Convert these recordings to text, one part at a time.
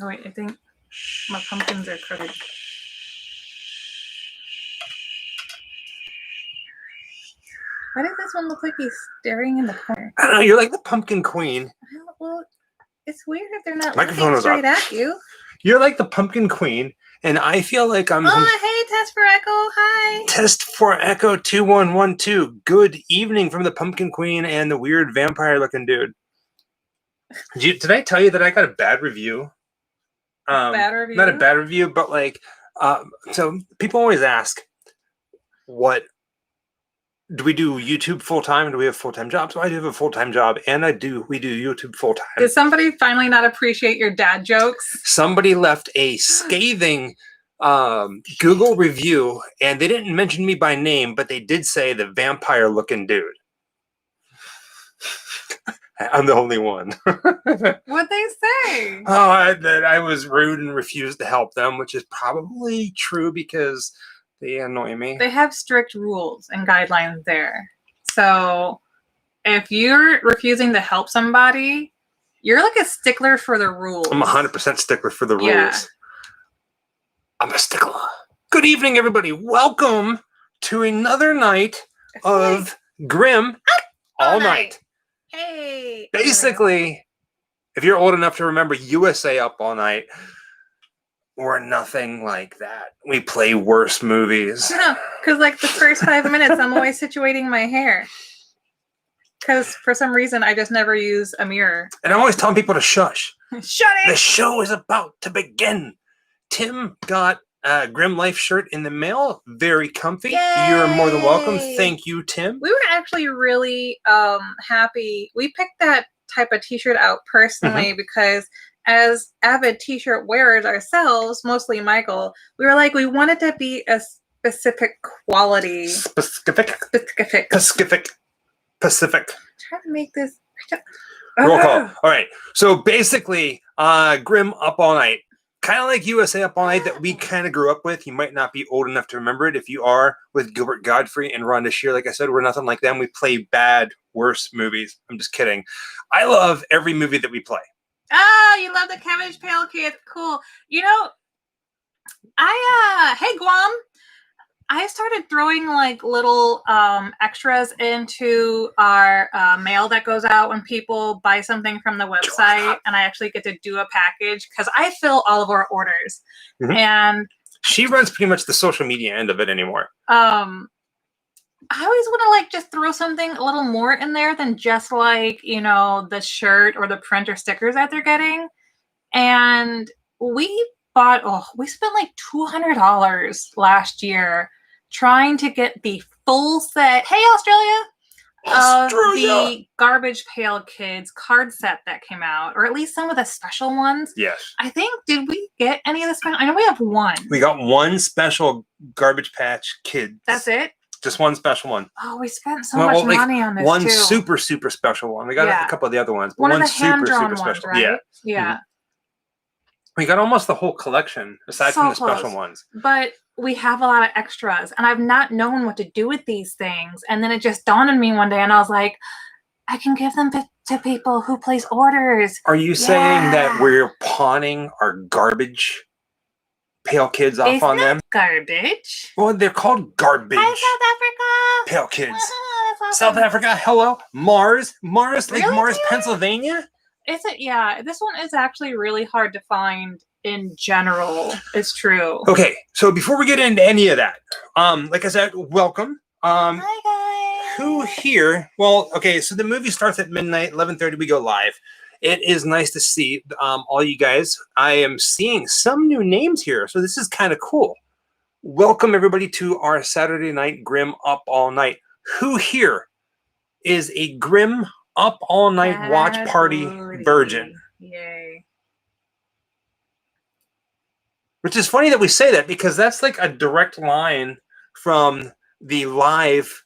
Oh wait, I think my pumpkins are crooked. Why does this one look like he's staring in the corner? I don't know. You're like the pumpkin queen. Well, it's weird if they're not Microphone looking straight at you. You're like the pumpkin queen, and I feel like I'm... Oh, hey, Test for Echo. Hi. Test for Echo 2112. Good evening from the pumpkin queen and the weird vampire-looking dude. Did I tell you that I got a bad review? Bad review? Not a bad review, but like... so people always ask, what... Do we do YouTube full-time, or do we have full-time jobs? So I do have a full-time job, and we do YouTube full-time. Did somebody finally not appreciate your dad jokes? Somebody left a scathing Google review, and they didn't mention me by name, but they did say the vampire-looking dude. I'm the only one. What'd they say? Oh, that I was rude and refused to help them, which is probably true because... They annoy me. They have strict rules and guidelines there. So if you're refusing to help somebody, you're like a stickler for the rules. I'm 100% stickler for the rules. Yeah. I'm a stickler. Good evening, everybody. Welcome to another night of Grim All Night. Hey. Basically, if you're old enough to remember USA Up All Night, we're nothing like that. We play worse movies. No, because like the first 5 minutes, I'm always situating my hair. Because for some reason, I just never use a mirror. And I'm always telling people to shush. Shut it! The show is about to begin. Tim got a Grim Life shirt in the mail. Very comfy. Yay! You're more than welcome. Thank you, Tim. We were actually really happy. We picked that type of t-shirt out personally because as avid t-shirt wearers ourselves, mostly Michael, we were like, we wanted to be a specific quality. Specific. Try to make this. Roll call. All right. So basically, Grim Up All Night. Kind of like USA Up All Night that we kind of grew up with. You might not be old enough to remember it. If you are, with Gilbert Gottfried and Rhonda Shear, like I said, we're nothing like them. We play bad, worse movies. I'm just kidding. I love every movie that we play. Oh, you love the Cabbage Pail Kids. Cool. You know, hey Guam. I started throwing like little extras into our mail that goes out when people buy something from the website, and I actually get to do a package because I fill all of our orders. And she runs pretty much the social media end of it anymore. I always want to like just throw something a little more in there than just like, you know, the shirt or the print or stickers that they're getting. And we spent like $200 last year trying to get the full set. Hey, Australia! Of the Garbage Pail Kids card set that came out, or at least some of the special ones. Yes. I think, did we get any of the special? I know we have one. We got one special Garbage Patch Kids. That's it? Just one special one. Oh, we spent so much money on this one too. One super special one. We got a couple of the other ones. But one of the super hand-drawn special. Ones, right? Yeah. We got almost the whole collection, aside from the special ones. But we have a lot of extras, and I've not known what to do with these things. And then it just dawned on me one day, and I was like, I can give them to people who place orders. Are you saying that we're pawning our Garbage Pail Kids off on them? Garbage. Well, they're called Garbage. Hi, Pail Kids. Awesome. South Africa, hello. Mars, like really? Mars, Pennsylvania? Is it? Yeah, this one is actually really hard to find in general. It's true. Okay, so before we get into any of that, like I said, welcome. Hi guys. Who here? Well, okay, so the movie starts at midnight, 11:30. We go live. It is nice to see all you guys. I am seeing some new names here, so this is kind of cool. Welcome everybody to our Saturday night Grim Up All Night. Who here is a Grim Up All Night watch party virgin? Yay. Which is funny that we say that because that's like a direct line from the live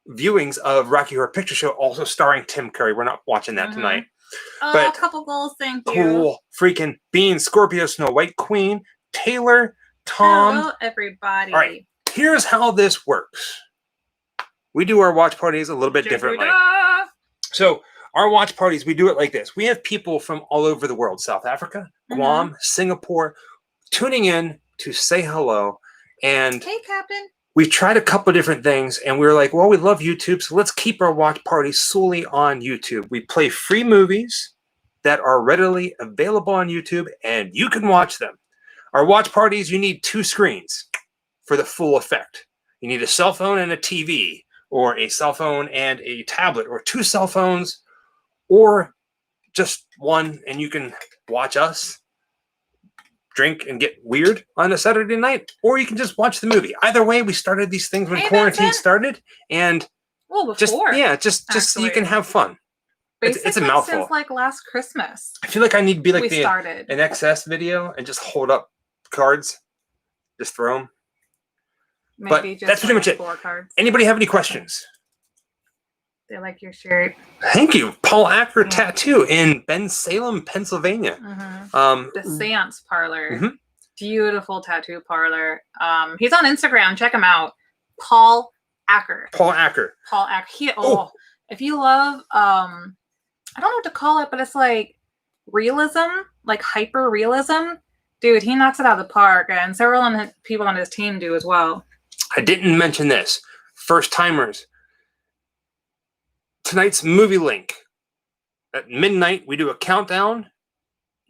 viewings of Rocky Horror Picture Show, also starring Tim Curry. We're not watching that tonight. But a couple goals, thank you. Cool freaking beans, Scorpio, Snow White Queen, Taylor, Tom. Hello, everybody. All right, here's how this works. We do our watch parties a little bit differently. So our watch parties, we do it like this. We have people from all over the world, South Africa, Guam, Singapore, tuning in to say hello. And hey, Captain. We tried a couple different things, and we were like, well, we love YouTube, so let's keep our watch parties solely on YouTube. We play free movies that are readily available on YouTube, and you can watch them. Our watch parties, you need 2 screens for the full effect. You need a cell phone and a TV, or a cell phone and a tablet, or 2 cell phones, or just one, and you can watch us drink and get weird on a Saturday night, or you can just watch the movie. Either way, we started these things when quarantine started, and just so you can have fun. It's a mouthful. Since like last Christmas. I feel like I need to be like an XS video and just hold up cards, just throw them. Maybe but that's pretty much it. Cards. Anybody have any questions? They like your shirt. Thank you. Paul Acker Tattoo in Bensalem, Pennsylvania. The Seance Parlor. Beautiful tattoo parlor. He's on Instagram. Check him out. Paul Acker. Paul Acker. If you love, I don't know what to call it, but it's like realism, like hyper realism. Dude, he knocks it out of the park, and several people on his team do as well. I didn't mention this. First timers. Tonight's movie link. At midnight, we do a countdown.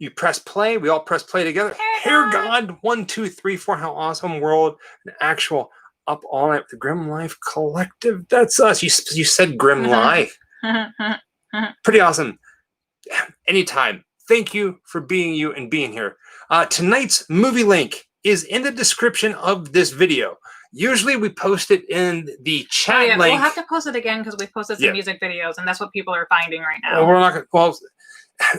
You press play. We all press play together. Hair God, 1, 2, 3, 4. How awesome world. An actual up all night with the Grim Life Collective. That's us. You said Grim Life. Pretty awesome. Anytime. Thank you for being you and being here. Tonight's movie link is in the description of this video. Usually we post it in the chat link. We'll have to post it again because we posted some music videos, and that's what people are finding right now. Well, we're not going to.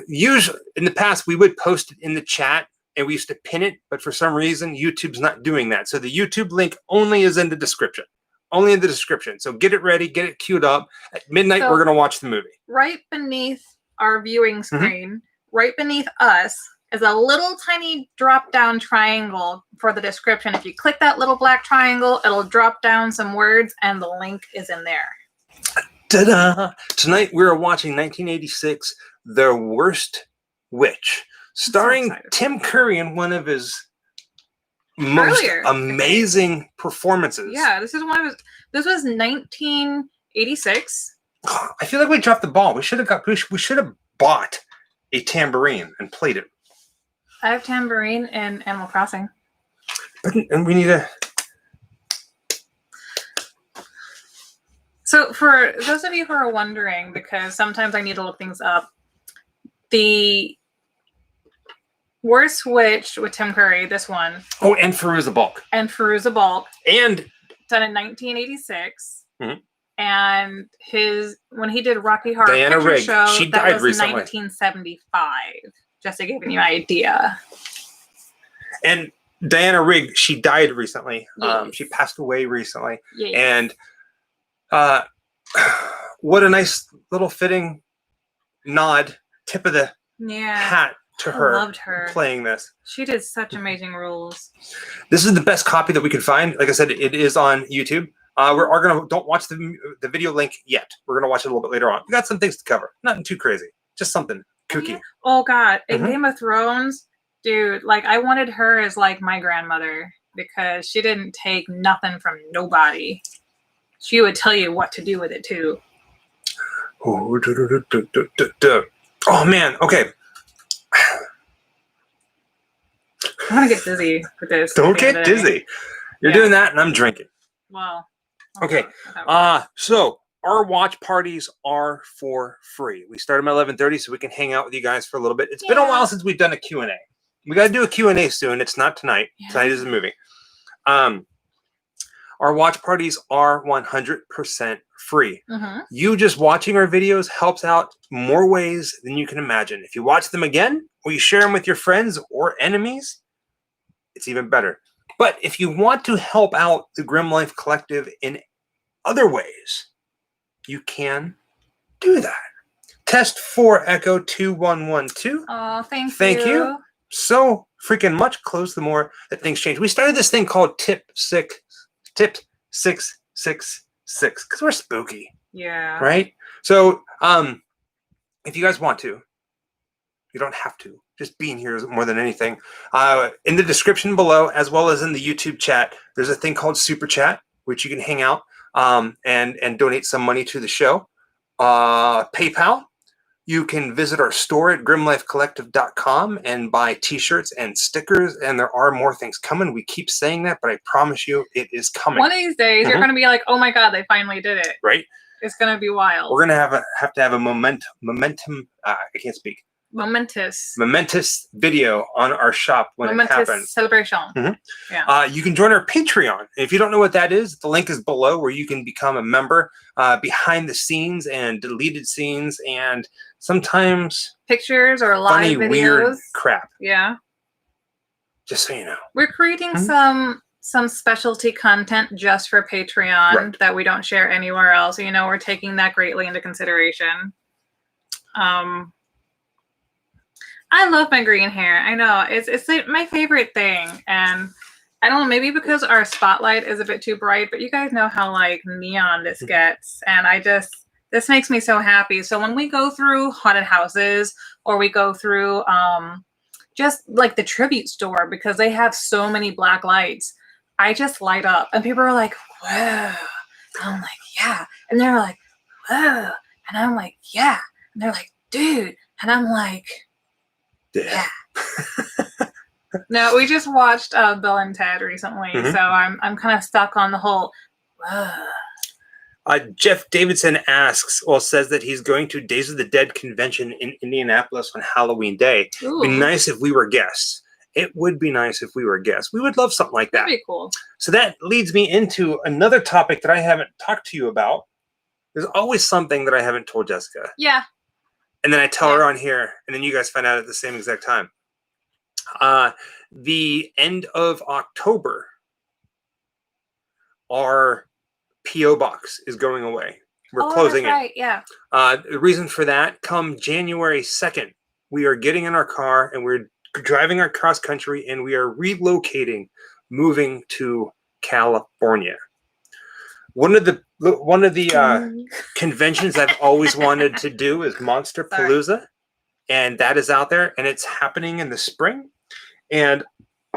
Usually in the past we would post it in the chat, and we used to pin it, but for some reason YouTube's not doing that. So the YouTube link only is in the description. Only in the description. So get it ready, get it queued up. At midnight, we're going to watch the movie. Right beneath our viewing screen, right beneath us, is a little tiny drop-down triangle for the description. If you click that little black triangle, it'll drop down some words, and the link is in there. Ta-da! Tonight we're watching 1986, The Worst Witch, starring Tim Curry in one of his most amazing performances. Yeah, this is one of his. This was 1986. I feel like we dropped the ball. We should have bought a tambourine and played it. I have tambourine in Animal Crossing. And we need a... So for those of you who are wondering, because sometimes I need to look things up, the Worst Witch with Tim Curry, this one. Oh, and Fairuza Balk. And Fairuza Balk. And... done in 1986. And when he did Rocky Horror Diana Picture Rigg. Show, She that died was recently. 1975. Just to give you an idea. And Diana Rigg, she died recently. Yes. She passed away recently. Yes. And what a nice little fitting nod, tip of the hat to her. I loved her playing this. She did such amazing roles. This is the best copy that we could find. Like I said, it is on YouTube. Don't watch the video link yet. We're gonna watch it a little bit later on. We got some things to cover. Nothing too crazy. Just something kooky. Oh God! In Game of Thrones, dude, like I wanted her as like my grandmother because she didn't take nothing from nobody. She would tell you what to do with it too. Oh man. Okay. I'm gonna get dizzy with this. Don't get dizzy. You're doing that, and I'm drinking. Well. Okay. So our watch parties are for free. We start them at 11:30, so we can hang out with you guys for a little bit. It's been a while since we've done a Q&A. We got to do a Q&A soon. It's not tonight. Tonight is a movie. Our watch parties are 100% free. You just watching our videos helps out more ways than you can imagine. If you watch them again, or you share them with your friends or enemies, it's even better. But if you want to help out the Grim Life Collective in other ways, you can do that. Test 4 Echo 2112. Oh, thank you so freaking much. Close the more that things change. We started this thing called Tip 666 because we're spooky. Yeah. Right? So if you guys want to, you don't have to. Just being here is more than anything. In the description below, as well as in the YouTube chat, there's a thing called Super Chat, which you can hang out and donate some money to the show. PayPal. You can visit our store at grimlifecollective.com and buy t-shirts and stickers, and there are more things coming. We keep saying that, but I promise you it is coming. One of these days, you're going to be like, oh my God, they finally did it. Right? It's going to be wild. We're going to have to have a momentum. I can't speak. Momentous video on our shop when it happens. Celebration. Yeah. You can join our Patreon. If you don't know what that is, the link is below where you can become a member. Behind the scenes and deleted scenes and sometimes pictures or live funny, videos. Weird crap. Yeah. Just so you know. We're creating some specialty content just for Patreon that we don't share anywhere else. You know, we're taking that greatly into consideration. I love my green hair. I know it's like my favorite thing, and I don't know, maybe because our spotlight is a bit too bright, but you guys know how like neon this gets, and this makes me so happy. So when we go through haunted houses or we go through just like the tribute store, because they have so many black lights, I just light up, and people are like, "Whoa!" I'm like, "Yeah," and they're like, "Whoa," and I'm like, "Yeah," and they're like, "Dude," and I'm like. Yeah. No, we just watched Bill and Ted recently, so I'm kind of stuck on the whole. Jeff Davidson says that he's going to Days of the Dead convention in Indianapolis on Halloween Day. It'd be nice if we were guests. It would be nice if we were guests. We would love something like that. That'd be cool. So that leads me into another topic that I haven't talked to you about. There's always something that I haven't told Jessica. Yeah. And then I tell her on here, and then you guys find out at the same exact time. The end of October, our P.O. box is going away. We're closing it. Right, yeah. The reason for that, come January 2nd, we are getting in our car, and we're driving our cross country, and we are relocating, moving to California. One of the conventions I've always wanted to do is Monster Palooza, and that is out there, and it's happening in the spring. And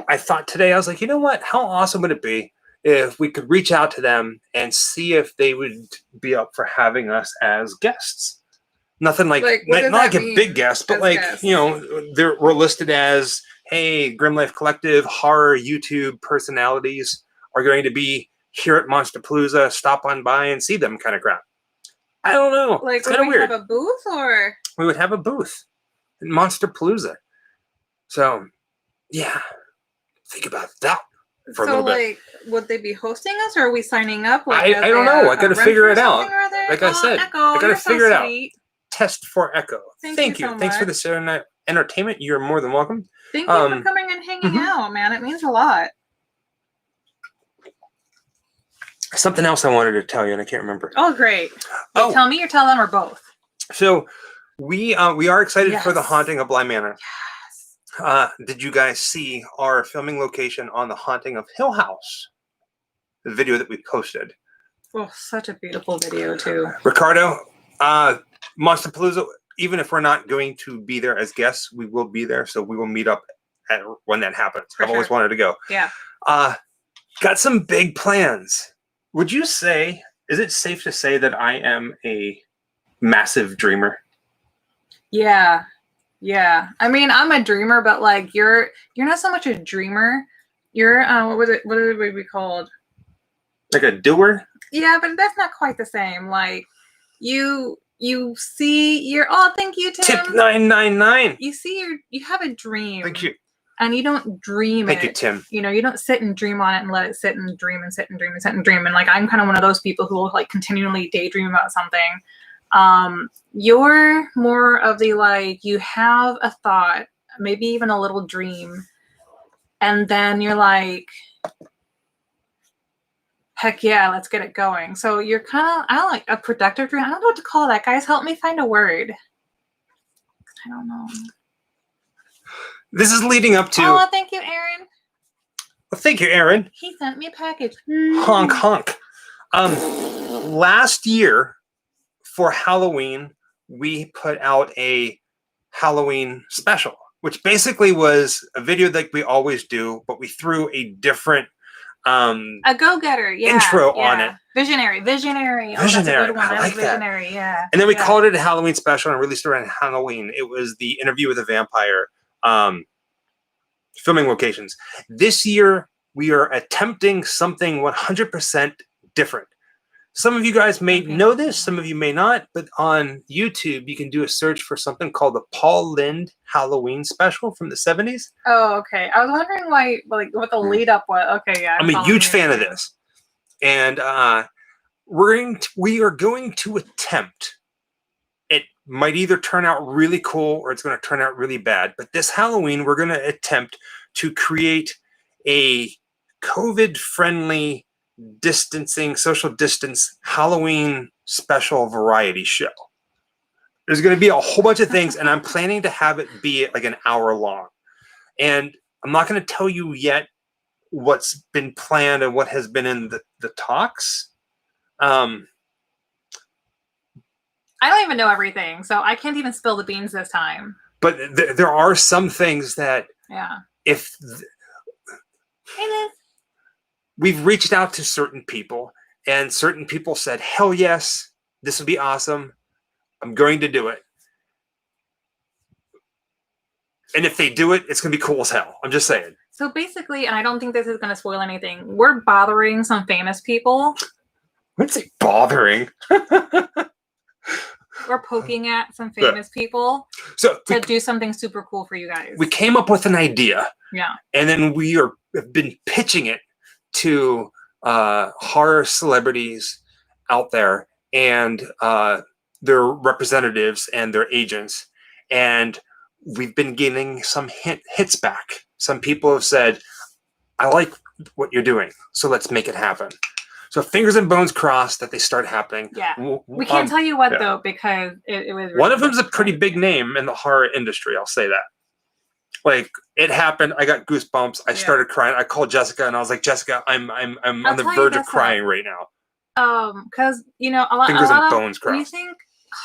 I thought today, I was like, you know what? How awesome would it be if we could reach out to them and see if they would be up for having us as guests? Nothing like not like a big guest, but like guests? You know, we're listed as, hey, Grim Life Collective horror YouTube personalities are going to be here at Monster Palooza, stop on by and see them kind of crap. I don't know. Like, it's kind of weird. Have a booth, or we would have a booth in Monster Palooza. So, yeah, think about that for a little bit. Like, would they be hosting us, or are we signing up? Like, I don't know. I got to figure it out. Like I said, I got to figure it out. Test for Echo. Thank you. Thanks for the entertainment. You're more than welcome. Thank you for coming and hanging out, man. It means a lot. Something else I wanted to tell you, and I can't remember. Oh, great. Tell me or tell them, or both. So we are excited for the Haunting of Bly Manor. Yes. Did you guys see our filming location on the Haunting of Hill House? The video that we posted. Oh, such a beautiful video, too. Ricardo, Monster Palooza, even if we're not going to be there as guests, we will be there, so we will meet up when that happens. I've always wanted to go. Yeah. Got some big plans. Would you say, is it safe to say that I am a massive dreamer? Yeah. Yeah. I mean, I'm a dreamer, but like you're not so much a dreamer. You're what would it be called? Like a doer? Yeah, but that's not quite the same. Like you see thank you, Tim. Tip 999. You have a dream. Thank you. And you don't dream Thank you, Tim. You know, you don't sit and dream on it and let it sit and dream and sit and dream and sit and dream. And like, I'm kind of one of those people who will like continually daydream about something. You're more of the like, you have a thought, maybe even a little dream. And then you're like, heck yeah, let's get it going. So you're kind of, I don't like a productive dream. I don't know what to call that. Guys, help me find a word. I don't know. This is leading up to... Oh, thank you, Aaron. Well, thank you, Aaron. He sent me a package. Honk, honk. Last year, for Halloween, we put out a Halloween special, which basically was a video like we always do, but we threw a different a go-getter, yeah, intro on it. Visionary. Oh, that's a good one. I like Visionary, that. Yeah. And then we called it a Halloween special and released it around Halloween. It was the interview with a vampire filming locations. This year, we are attempting something 100% different. Some of you guys may know this, some of you may not, but on YouTube, you can do a search for something called the Paul Lynde Halloween special from the 70s. Oh, okay. I was wondering why, like, what the lead up was. Okay, yeah. I'm a huge fan of this. And we are going to attempt. It might either turn out really cool or it's going to turn out really bad. But this Halloween, we're going to attempt to create a COVID-friendly social distance Halloween special variety show. There's going to be a whole bunch of things, and I'm planning to have it be like an hour long. And I'm not going to tell you yet what's been planned and what has been in the talks. I don't even know everything, so I can't even spill the beans this time. But there are some things that, if we've reached out to certain people, and certain people said, "Hell yes, this would be awesome. I'm going to do it." And if they do it, it's going to be cool as hell. I'm just saying. So basically, and I don't think this is going to spoil anything, we're bothering some famous people. What's it bothering? We're poking at some famous people to do something super cool for you guys. We came up with an idea. Yeah. And then have been pitching it to horror celebrities out there and their representatives and their agents. And we've been getting some hits back. Some people have said, "I like what you're doing, so let's make it happen." So fingers and bones crossed that they start happening. Yeah. We can't tell you what, though, because it was... One of them's a pretty big name in the horror industry, I'll say that. Like, it happened. I got goosebumps. I started crying. I called Jessica, and I was like, "Jessica, I'm on the verge of crying right now." Because, a lot fingers and bones crossed. When you think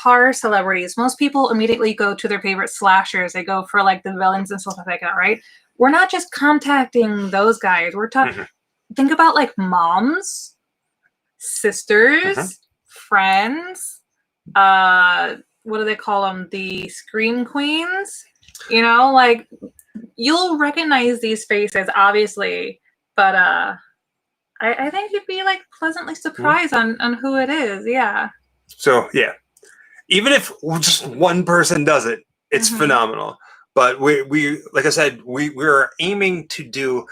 horror celebrities, most people immediately go to their favorite slashers. They go for, like, the villains and stuff like that, right? We're not just contacting those guys. We're talking... Think about, like, moms, sisters, friends, what do they call them? The scream queens. Like, you'll recognize these faces, obviously, but I think you'd be, like, pleasantly surprised on who it is. Yeah. So, yeah. Even if just one person does it, it's phenomenal. But we like I said, we're aiming to do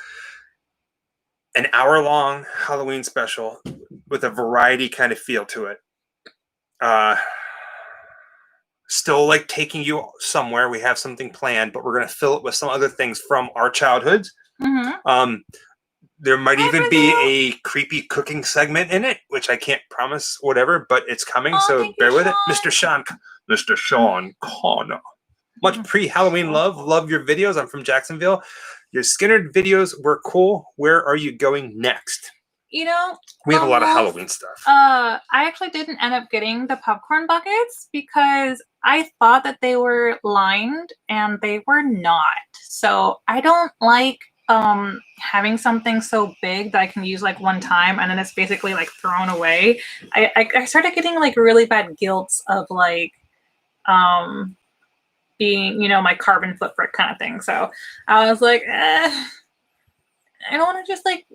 an hour-long Halloween special with a variety kind of feel to it. Still, like, taking you somewhere. We have something planned, but we're going to fill it with some other things from our childhoods. There might even be a creepy cooking segment in it, which I can't promise whatever, but it's coming, so bear with it. Mr. Sean Connor. Much pre-Halloween love. Love your videos. I'm from Jacksonville. Your Skinner videos were cool. Where are you going next? We have a lot of Halloween stuff. I actually didn't end up getting the popcorn buckets because I thought that they were lined and they were not. So I don't like having something so big that I can use like one time and then it's basically like thrown away. I started getting like really bad guilt of like being, my carbon footprint kind of thing. So I was like, I don't want to just like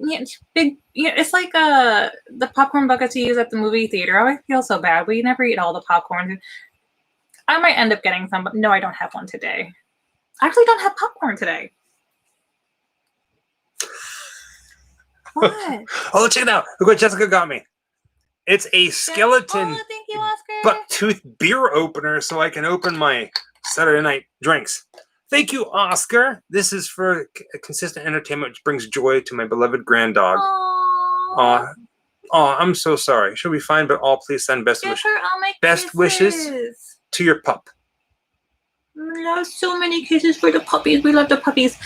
big. It's like the popcorn buckets you use at the movie theater. I always feel so bad. We never eat all the popcorn. I might end up getting some, but no, I don't have one today. I actually don't have popcorn today. What? Oh, check it out! Look what Jessica got me. It's a skeleton thank you, Oscar. buck-tooth beer opener, so I can open my Saturday night drinks. Thank you, Oscar. This is for consistent entertainment, which brings joy to my beloved grand dog. Aww. I'm so sorry. She'll be fine, but please send best wishes to your pup. So many kisses for the puppies. We love the puppies.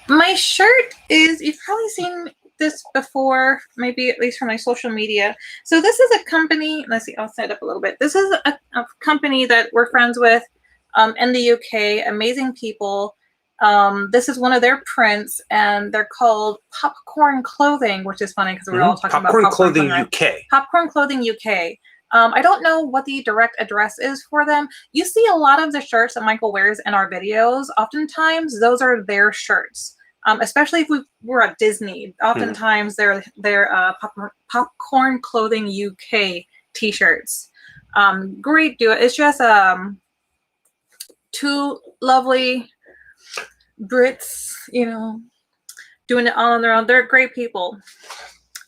My shirt is, you've probably seen this before, maybe at least from my social media. So this is a company. Let's see. I'll set it up a little bit. This is a company that we're friends with in the UK. Amazing people. This is one of their prints, and they're called Popcorn Clothing, which is funny because we're all talking about Popcorn Clothing UK. Popcorn Clothing UK. I don't know what the direct address is for them. You see a lot of the shirts that Michael wears in our videos. Oftentimes, those are their shirts. Especially if we're at Disney. Oftentimes, they're Popcorn Clothing UK t-shirts. Great duo. It's just two lovely Brits, you know, doing it all on their own. They're great people.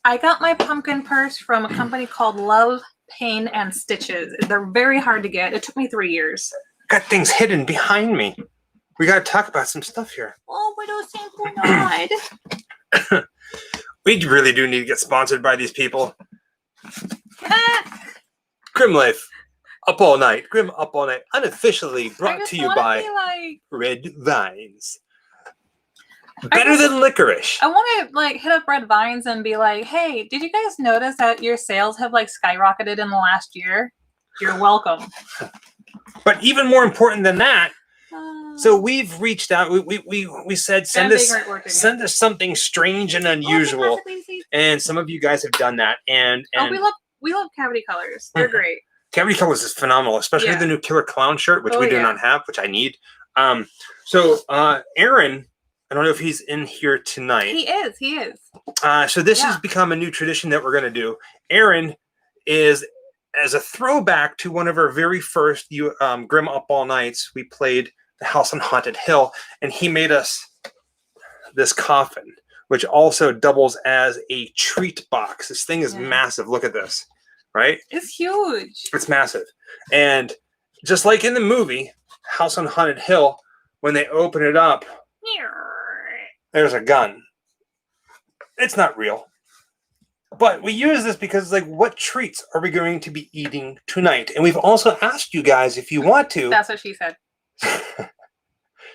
I got my pumpkin purse from a company called Love, Pain, and Stitches. They're very hard to get. It took me 3 years. Got things hidden behind me. We got to talk about some stuff here. Oh, we don't seem to We really do need to get sponsored by these people. Grim Life. Up All Night. Grim Up All Night. Unofficially brought to you by Red Vines. Better than licorice. I want to hit up Red Vines and be like, hey, did you guys notice that your sales have skyrocketed in the last year? You're welcome. But even more important than that, so we've reached out. We said send us something strange and unusual, and some of you guys have done that. And we love Cavity Colors. They're great. Cavity Colors is phenomenal, especially the new Killer Clown shirt, which we do not have, which I need. So Aaron, I don't know if he's in here tonight. He is. So this has become a new tradition that we're going to do. Aaron is, as a throwback to one of our very first Grim Up All Nights, we played The House on Haunted Hill, and he made us this coffin, which also doubles as a treat box. This thing is massive. Look at this, right? It's huge. It's massive. And just like in the movie, House on Haunted Hill, when they open it up, there's a gun. It's not real. But we use this because what treats are we going to be eating tonight? And we've also asked you guys if you want to. That's what she said.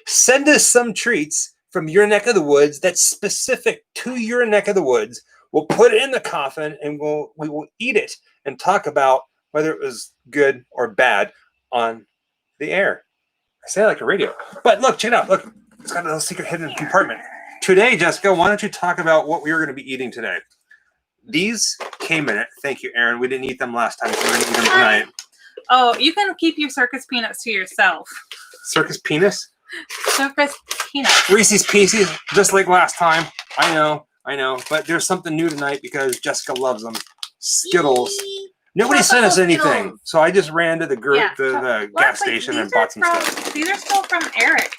Send us some treats from your neck of the woods that's specific to your neck of the woods. We'll put it in the coffin and we will eat it and talk about whether it was good or bad on the air. I say it like a radio. But look, check it out. Look, it's got a little secret hidden compartment. Today, Jessica, why don't you talk about what we were going to be eating today? These came in it. Thank you, Aaron. We didn't eat them last time, so we're going to eat them tonight. Oh, you can keep your circus peanuts to yourself. Circus penis? Circus peanuts. Reese's Pieces, just like last time. I know. But there's something new tonight because Jessica loves them. Skittles. Nobody sent us anything, so I just ran to the gas station and bought some stuff. These are still from Eric.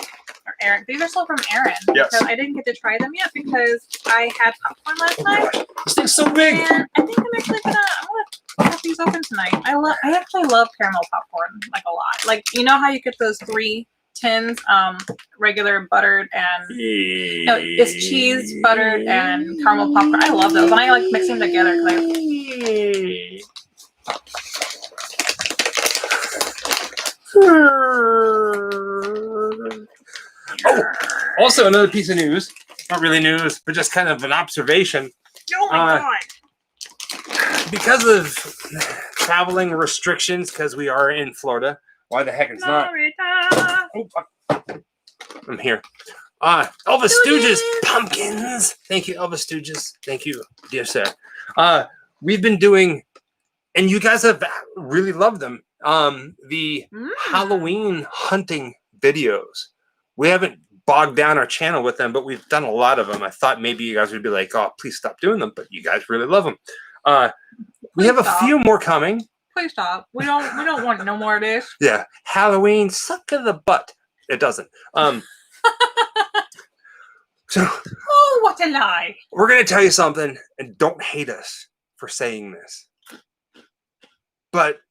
These are still from Aaron. Yes. Because I didn't get to try them yet because I had popcorn last night. This thing's so big. And I think I'm actually gonna cut these open tonight. I actually love caramel popcorn a lot. You know how you get those 3 tins, regular buttered and it's cheese, buttered, and caramel popcorn. I love those, and I like mixing them together also another piece of news. Not really news, but just kind of an observation. Oh my God. Because of traveling restrictions, because we are in Florida. Why the heck it's not? Oh, I'm here. Elvis Stooges pumpkins. Thank you, Elvis Stooges. Thank you, dear sir. We've been doing, and you guys have really loved them. The Halloween hunting videos. We haven't bogged down our channel with them, but we've done a lot of them. I thought maybe you guys would be like, "Oh, please stop doing them," but you guys really love them. We have a few more coming. Please stop. We don't want no more of this. Yeah, Halloween suck of the butt. It doesn't. So. Oh, what a lie! We're gonna tell you something, and don't hate us for saying this, but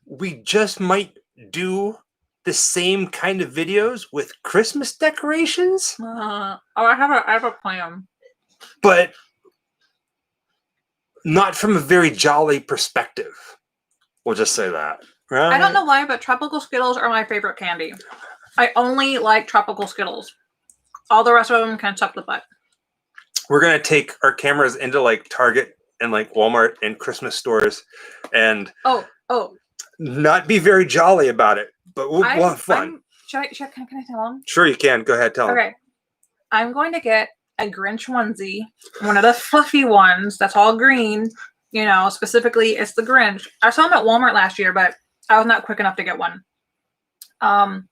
we just might do the same kind of videos with Christmas decorations. I have a plan, but not from a very jolly perspective. We'll just say that. Right? I don't know why, but tropical Skittles are my favorite candy. I only like tropical Skittles. All the rest of them can suck the butt. we're gonna take our cameras into like Target and like Walmart and Christmas stores, and not be very jolly about it, but we'll have fun. Can I tell them? Sure, you can. Go ahead, tell them. Okay, I'm going to get a Grinch onesie, one of the fluffy ones that's all green. You know, specifically, it's the Grinch. I saw them at Walmart last year, but I was not quick enough to get one. And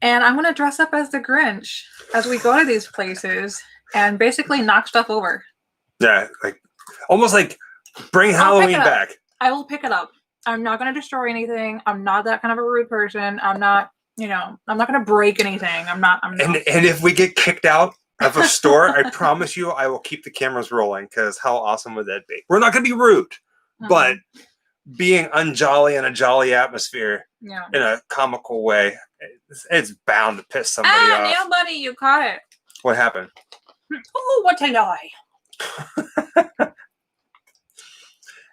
I'm going to dress up as the Grinch as we go to these places and basically knock stuff over. Yeah, like almost like bring Halloween back. I will pick it up. I'm not going to destroy anything. I'm not that kind of a rude person. I'm not, I'm not going to break anything. I'm not. And if we get kicked out of a store, I promise you I will keep the cameras rolling, because how awesome would that be? We're not going to be rude, but being unjolly in a jolly atmosphere in a comical way, it's bound to piss somebody off. Nail buddy, you caught it. What happened? Oh, what a lie.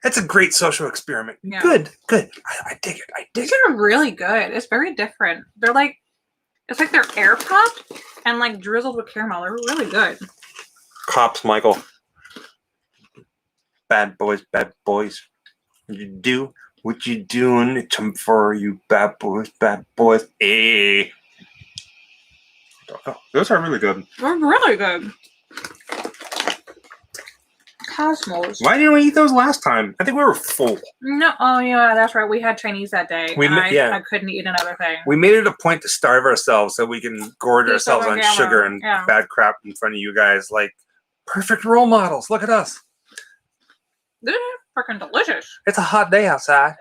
It's a great social experiment. Yeah. Good. I dig it. These are really good. It's very different. They're like, it's like they're air popped and like drizzled with caramel. They're really good. Cops, Michael. Bad boys. You do what you doing. It's for you, bad boys. Hey. Oh, those are really good. They're really good. Cosmos. Why didn't we eat those last time? I think we were full. No, oh yeah, that's right. We had Chinese that day. I couldn't eat another thing. We made it a point to starve ourselves so we can gorge ourselves on sugar and bad crap in front of you guys. Like perfect role models. Look at us. They're freaking delicious. It's a hot day outside.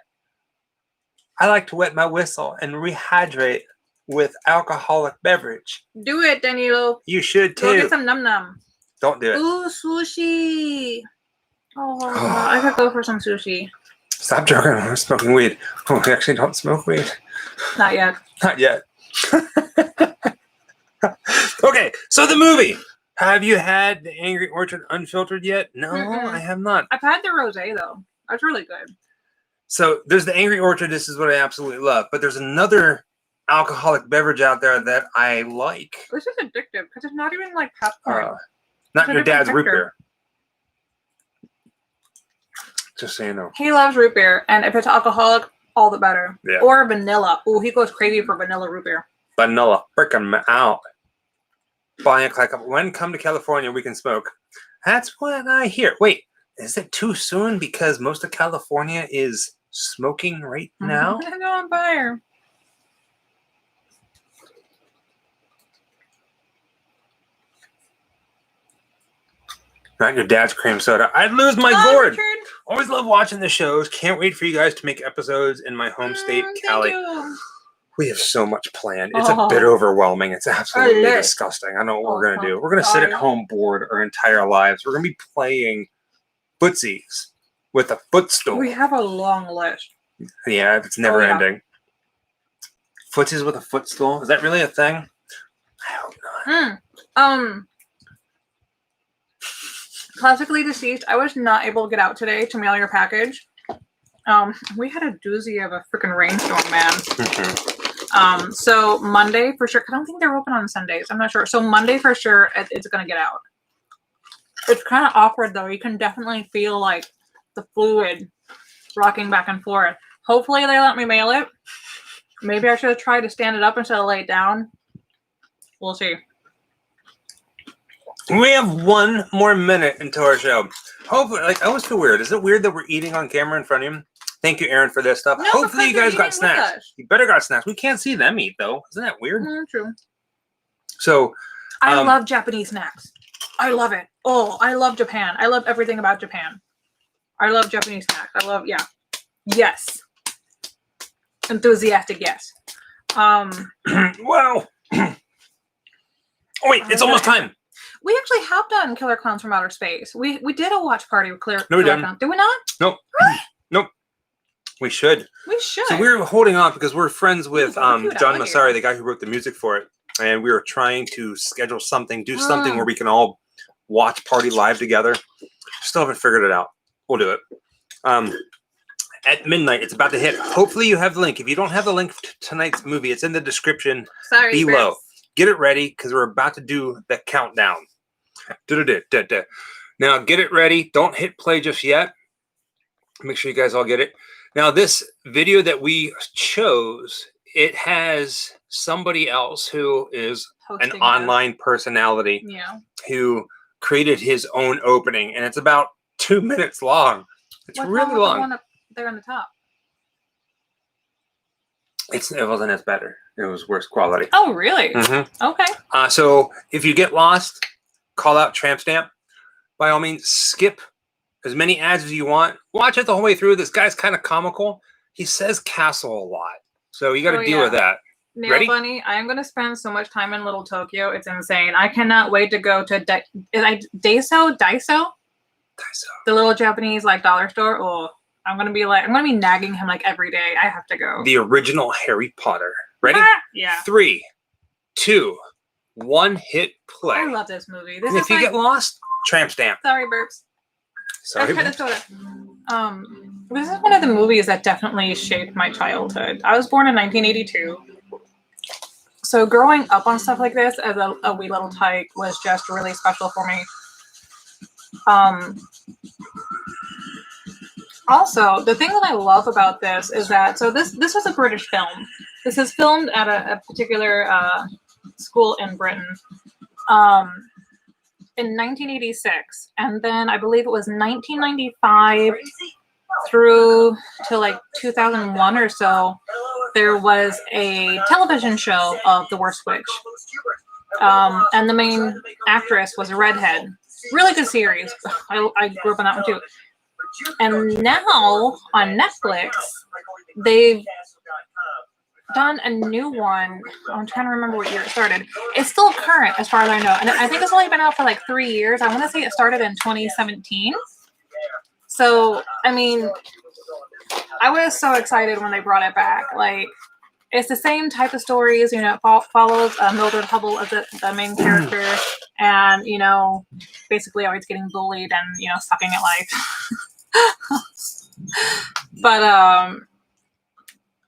I like to wet my whistle and rehydrate with alcoholic beverage. Do it, Danilo. You should too. Go get some num num. Don't do it. Ooh, sushi. Oh, I could go for some sushi. Stop joking. I'm smoking weed. Oh, we actually don't smoke weed. Not yet. Not yet. Okay, so the movie. Have you had the Angry Orchard Unfiltered yet? No, I have not. I've had the rosé though. That's really good. So there's the Angry Orchard. This is what I absolutely love. But there's another alcoholic beverage out there that I like. This is addictive because it's not even like popcorn. Not your dad's root beer. Just so you know. He loves root beer, and if it's alcoholic, all the better. Yeah. Or vanilla. Ooh, he goes crazy for vanilla root beer. Vanilla, freaking me out. When come to California, we can smoke. That's what I hear. Wait, is it too soon because most of California is smoking right now? I know, on fire. Not your dad's cream soda. I'd lose my gourd. Richard. Always love watching the shows. Can't wait for you guys to make episodes in my home state, Cali. We have so much planned. It's a bit overwhelming. It's absolutely disgusting. I know what we're going to do. We're going to sit at home bored our entire lives. We're going to be playing footsies with a footstool. We have a long list. Yeah, it's never ending. Footsies with a footstool? Is that really a thing? I hope not. Classically deceased. I was not able to get out today to mail your package. We had a doozy of a freaking rainstorm, man. So Monday for sure. I don't think they're open on Sundays. I'm not sure. So Monday for sure, it's gonna get out. It's kind of awkward though. You can definitely feel like the fluid rocking back and forth. Hopefully they let me mail it. Maybe I should have tried to stand it up instead of lay it down. We'll see. We have one more minute into our show. Hopefully, I always feel weird. Is it weird that we're eating on camera in front of you? Thank you, Aaron, for this stuff. No, hopefully you guys got snacks. You better got snacks. We can't see them eat, though. Isn't that weird? True. So, I love Japanese snacks. I love it. Oh, I love Japan. I love everything about Japan. I love Japanese snacks. Yes. Enthusiastic, yes. Wow. Oh, wait, it's almost time. We actually have done Killer Clowns from Outer Space. We did a watch party with Killer Clowns. Did we not? Nope. Really? Nope. We should. We should. So we're holding off because we're friends with John Massari, the guy who wrote the music for it. And we were trying to schedule something, do something where we can all watch party live together. Still haven't figured it out. We'll do it. At midnight, it's about to hit. Hopefully you have the link. If you don't have the link to tonight's movie, it's in the description below. Get it ready because we're about to do the countdown. Now get it ready. Don't hit play just yet. Make sure you guys all get it. Now this video that we chose, it has somebody else who is Hosting an online personality who created his own opening, and it's about 2 minutes long. It's really long. The one up there on the top? It wasn't as better. It was worse quality. Oh, really? Okay. So if you get lost, call out Tramp Stamp. By all means, skip as many ads as you want. Watch it the whole way through. This guy's kind of comical. He says castle a lot. So you got to deal with that. Nail Bunny, I am going to spend so much time in Little Tokyo. It's insane. I cannot wait to go to Daiso? The little Japanese like dollar store. Oh, I'm going to be nagging him like every day. I have to go. The original Harry Potter. Ready? Yeah. 3, 2, 1, hit play. I love this movie. And if you get lost, Tramp Stamp. Sorry, burps. Sorry. This is one of the movies that definitely shaped my childhood. I was born in 1982. So growing up on stuff like this as a wee little tyke was just really special for me. Also, the thing that I love about this is that, so this was a British film. This is filmed at a particular school in Britain in 1986. And then I believe it was 1995 through to like 2001 or so, there was a television show of The Worst Witch. And the main actress was a redhead. Really good series. I grew up on that one too. And now on Netflix, they've done a new one. I'm trying to remember what year it started. It's still current as far as I know. And I think it's only been out for like 3 years. I want to say it started in 2017. So, I mean, I was so excited when they brought it back. Like, it's the same type of stories, it follows Mildred Hubble as the main character, and, basically always getting bullied and, sucking at life. But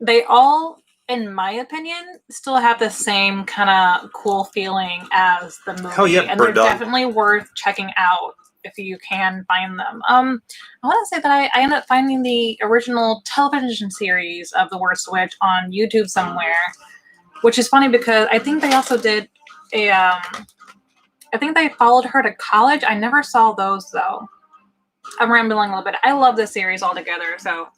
they all, in my opinion, still have the same kind of cool feeling as the movie. Hell yeah, and they're definitely worth checking out if you can find them. I want to say that I ended up finding the original television series of The Worst Witch on YouTube somewhere, which is funny because I think they also did I think they followed her to college. I never saw those though. I'm rambling a little bit. I love this series altogether, so.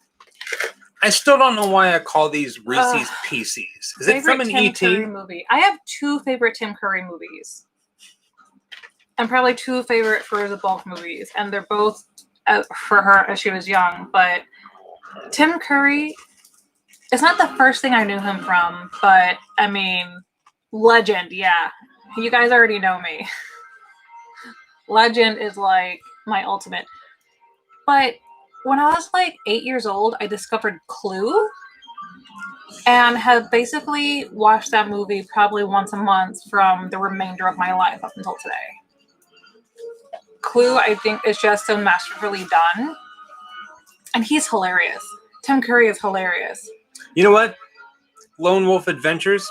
I still don't know why I call these Reese's Pieces. Is it from an Tim E.T.? Curry movie. I have 2 favorite Tim Curry movies. And probably 2 favorite Fairuza Balk movies. And they're both for her as she was young. But Tim Curry, it's not the first thing I knew him from. But, I mean, legend, yeah. You guys already know me. Legend is like my ultimate. But when I was like 8 years old, I discovered Clue. And have basically watched that movie probably once a month from the remainder of my life up until today. Clue, I think, is just so masterfully done. And he's hilarious. Tim Curry is hilarious. You know what? Lone Wolf Adventures.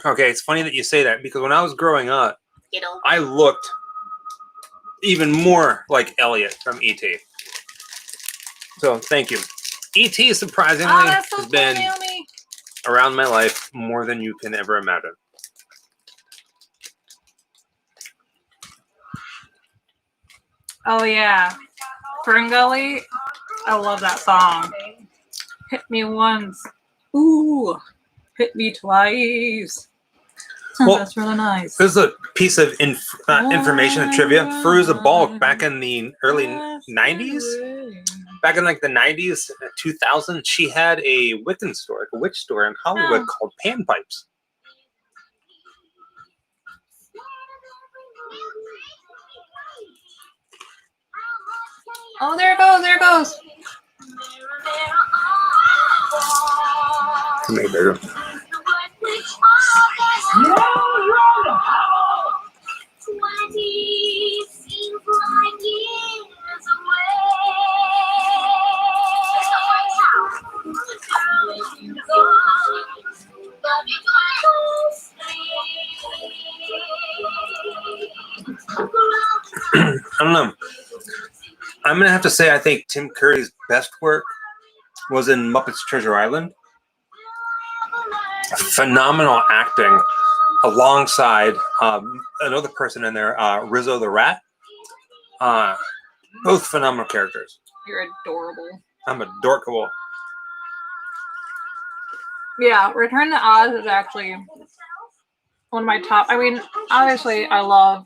Okay, it's funny that you say that because when I was growing up, I looked even more like Elliot from E.T. So, thank you. E.T. surprisingly has been around my life more than you can ever imagine. Oh, yeah. Ferngully. I love that song. Hit me once. Ooh. Hit me twice. Well, that's really nice. There's a piece of information and trivia. Fairuza Balk, back in the early 90s, back in like the 90s, 2000, she had a Wiccan store, like a witch store in Hollywood called Panpipes. Oh, there it goes. There it goes. Come here, baby. I don't know. I'm gonna have to say I think Tim Curry's best work was in Muppets Treasure Island. Phenomenal acting alongside another person in there, Rizzo the Rat. Both phenomenal characters. You're adorable. I'm adorable. Yeah, Return to Oz is actually one of my top. I mean, obviously, I love.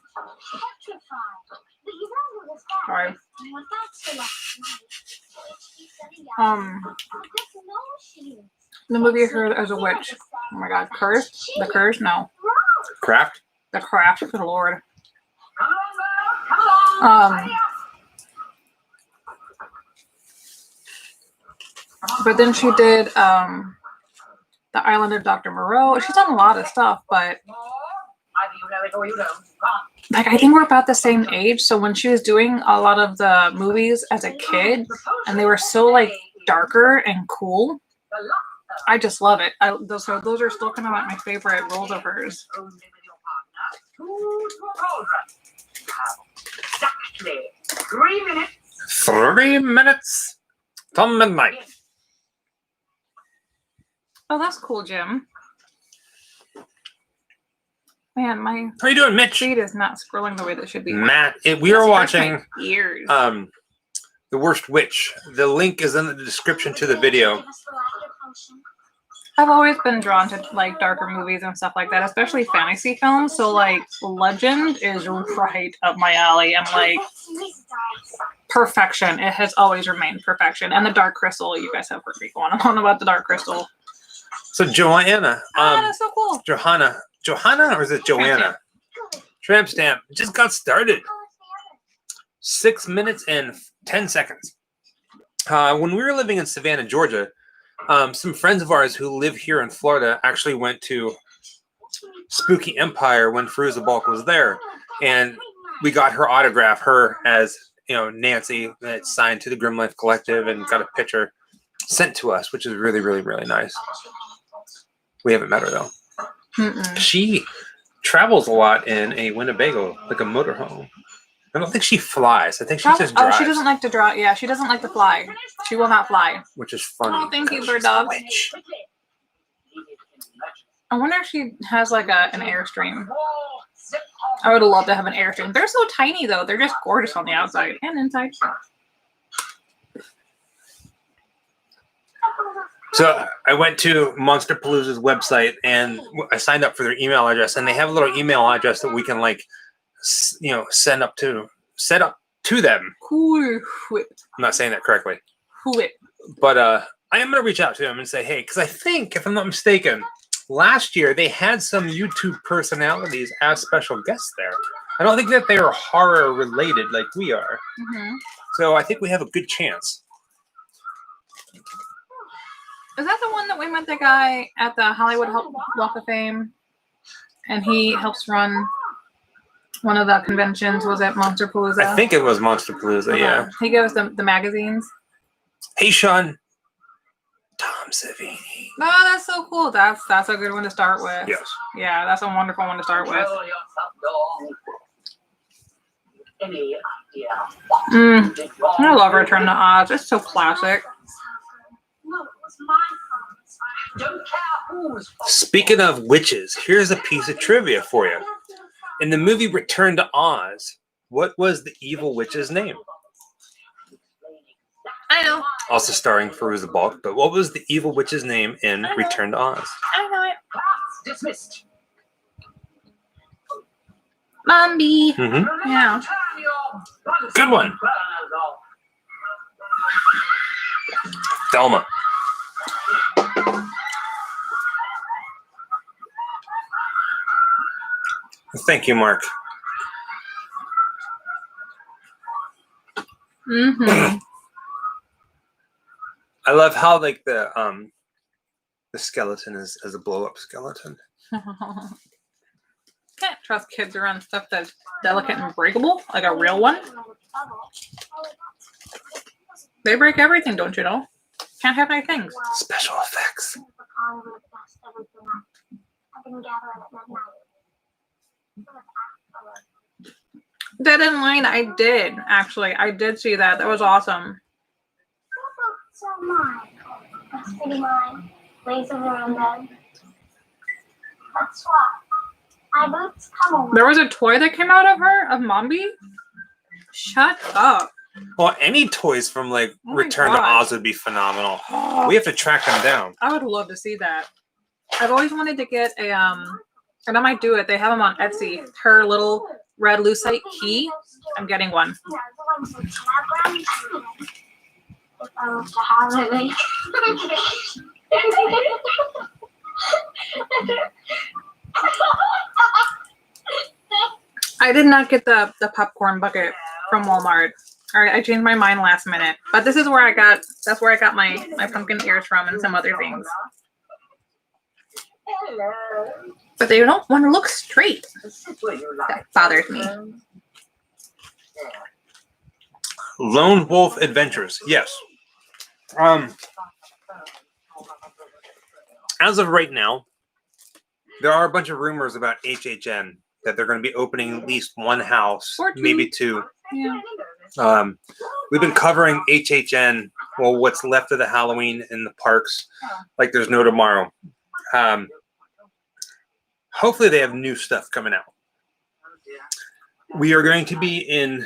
Sorry. The movie Her as a Witch. Oh my God, Cursed? The Curse? No. Craft? The Craft. Good Lord. But then she did The Island of Dr. Moreau. She's done a lot of stuff, but like I think we're about the same age. So when she was doing a lot of the movies as a kid, and they were so like darker and cool, I just love it. Those are still kind of like my favorite roles of hers. Exactly 3 minutes. 3 minutes till midnight. Oh, that's cool, Jim. Man, my How you doing, Mitch? feed is not scrolling the way that it should be. Matt, we are watching ears. The Worst Witch. The link is in the description to the video. I've always been drawn to like darker movies and stuff like that, especially fantasy films. So like Legend is right up my alley. And like perfection. It has always remained perfection. And the Dark Crystal, you guys have heard me going on about the Dark Crystal. So Joanna. That's so cool. Johanna, or is it Joanna? Tramp Stamp just got started. 6 minutes and 10 seconds. When we were living in Savannah, Georgia, some friends of ours who live here in Florida actually went to Spooky Empire when Fairuza Balk was there, and we got her autograph, her as Nancy, that's signed to the Grim Life Collective, and got a picture sent to us, which is really, really, really nice. We haven't met her though. Mm-mm. She travels a lot in a Winnebago, like a motorhome. I don't think she flies. I think she just drives. Oh, she doesn't like to drive. Yeah, she doesn't like to fly. She will not fly. Which is funny. Oh, thank you, bird dog. I wonder if she has like an Airstream. I would love to have an Airstream. They're so tiny though. They're just gorgeous on the outside and inside. So I went to Monsterpalooza's website and I signed up for their email address, and they have a little email address that we can set up to them. Cool. I'm not saying that correctly. Whip. But I am going to reach out to them and say, hey, because I think, if I'm not mistaken, last year they had some YouTube personalities as special guests there. I don't think that they are horror related like we are. Mm-hmm. So I think we have a good chance. Is that the one that we met the guy at the Hollywood Walk of Fame? And he helps run one of the conventions. Was it Monsterpalooza? I think it was Monsterpalooza, yeah. He gives them the magazines. Hey, Sean. Tom Savini. No, that's so cool. That's a good one to start with. Yes. Yeah, that's a wonderful one to start with. I love Return to Oz. It's so classic. Speaking of witches, here's a piece of trivia for you. In the movie Return to Oz, what was the evil witch's name? I know. Also starring Fairuza Balk, but what was the evil witch's name in Return to Oz? I know it. Dismissed. Mombi. Mm-hmm. Yeah. Good one. Thelma. Thank you, Mark. Mm-hmm. I love how like the skeleton is a blow-up skeleton. Can't trust kids around stuff that's delicate and breakable, like a real one. They break everything, don't you know? Can't have nice things. Special effects. Dead in Line, I did, actually. I did see that. That was awesome. So mine. That's pretty mine. Lays over in bed. That's why. My boots come away. There was a toy that came out of her, of Mombi? Shut up. Well, any toys from like Oh my Return to God. Oz would be phenomenal. Oh, We have to track them down. I would love to see that. I've always wanted to get a, and I might do it. They have them on Etsy. Her little red lucite key. I'm getting one. Yeah, the ones that have them. If I was to have it. I did not get the popcorn bucket from Walmart. All right, I changed my mind last minute. But this is where I got, that's where I got my pumpkin ears from and some other things. Hello. But they don't want to look straight. That bothers me. Lone Wolf Adventures. Yes. As of right now, there are a bunch of rumors about HHN that they're going to be opening at least one house, Or two. maybe two. Yeah. We've been covering HHN, well, what's left of the Halloween in the parks, like there's no tomorrow. Hopefully they have new stuff coming out. We are going to be in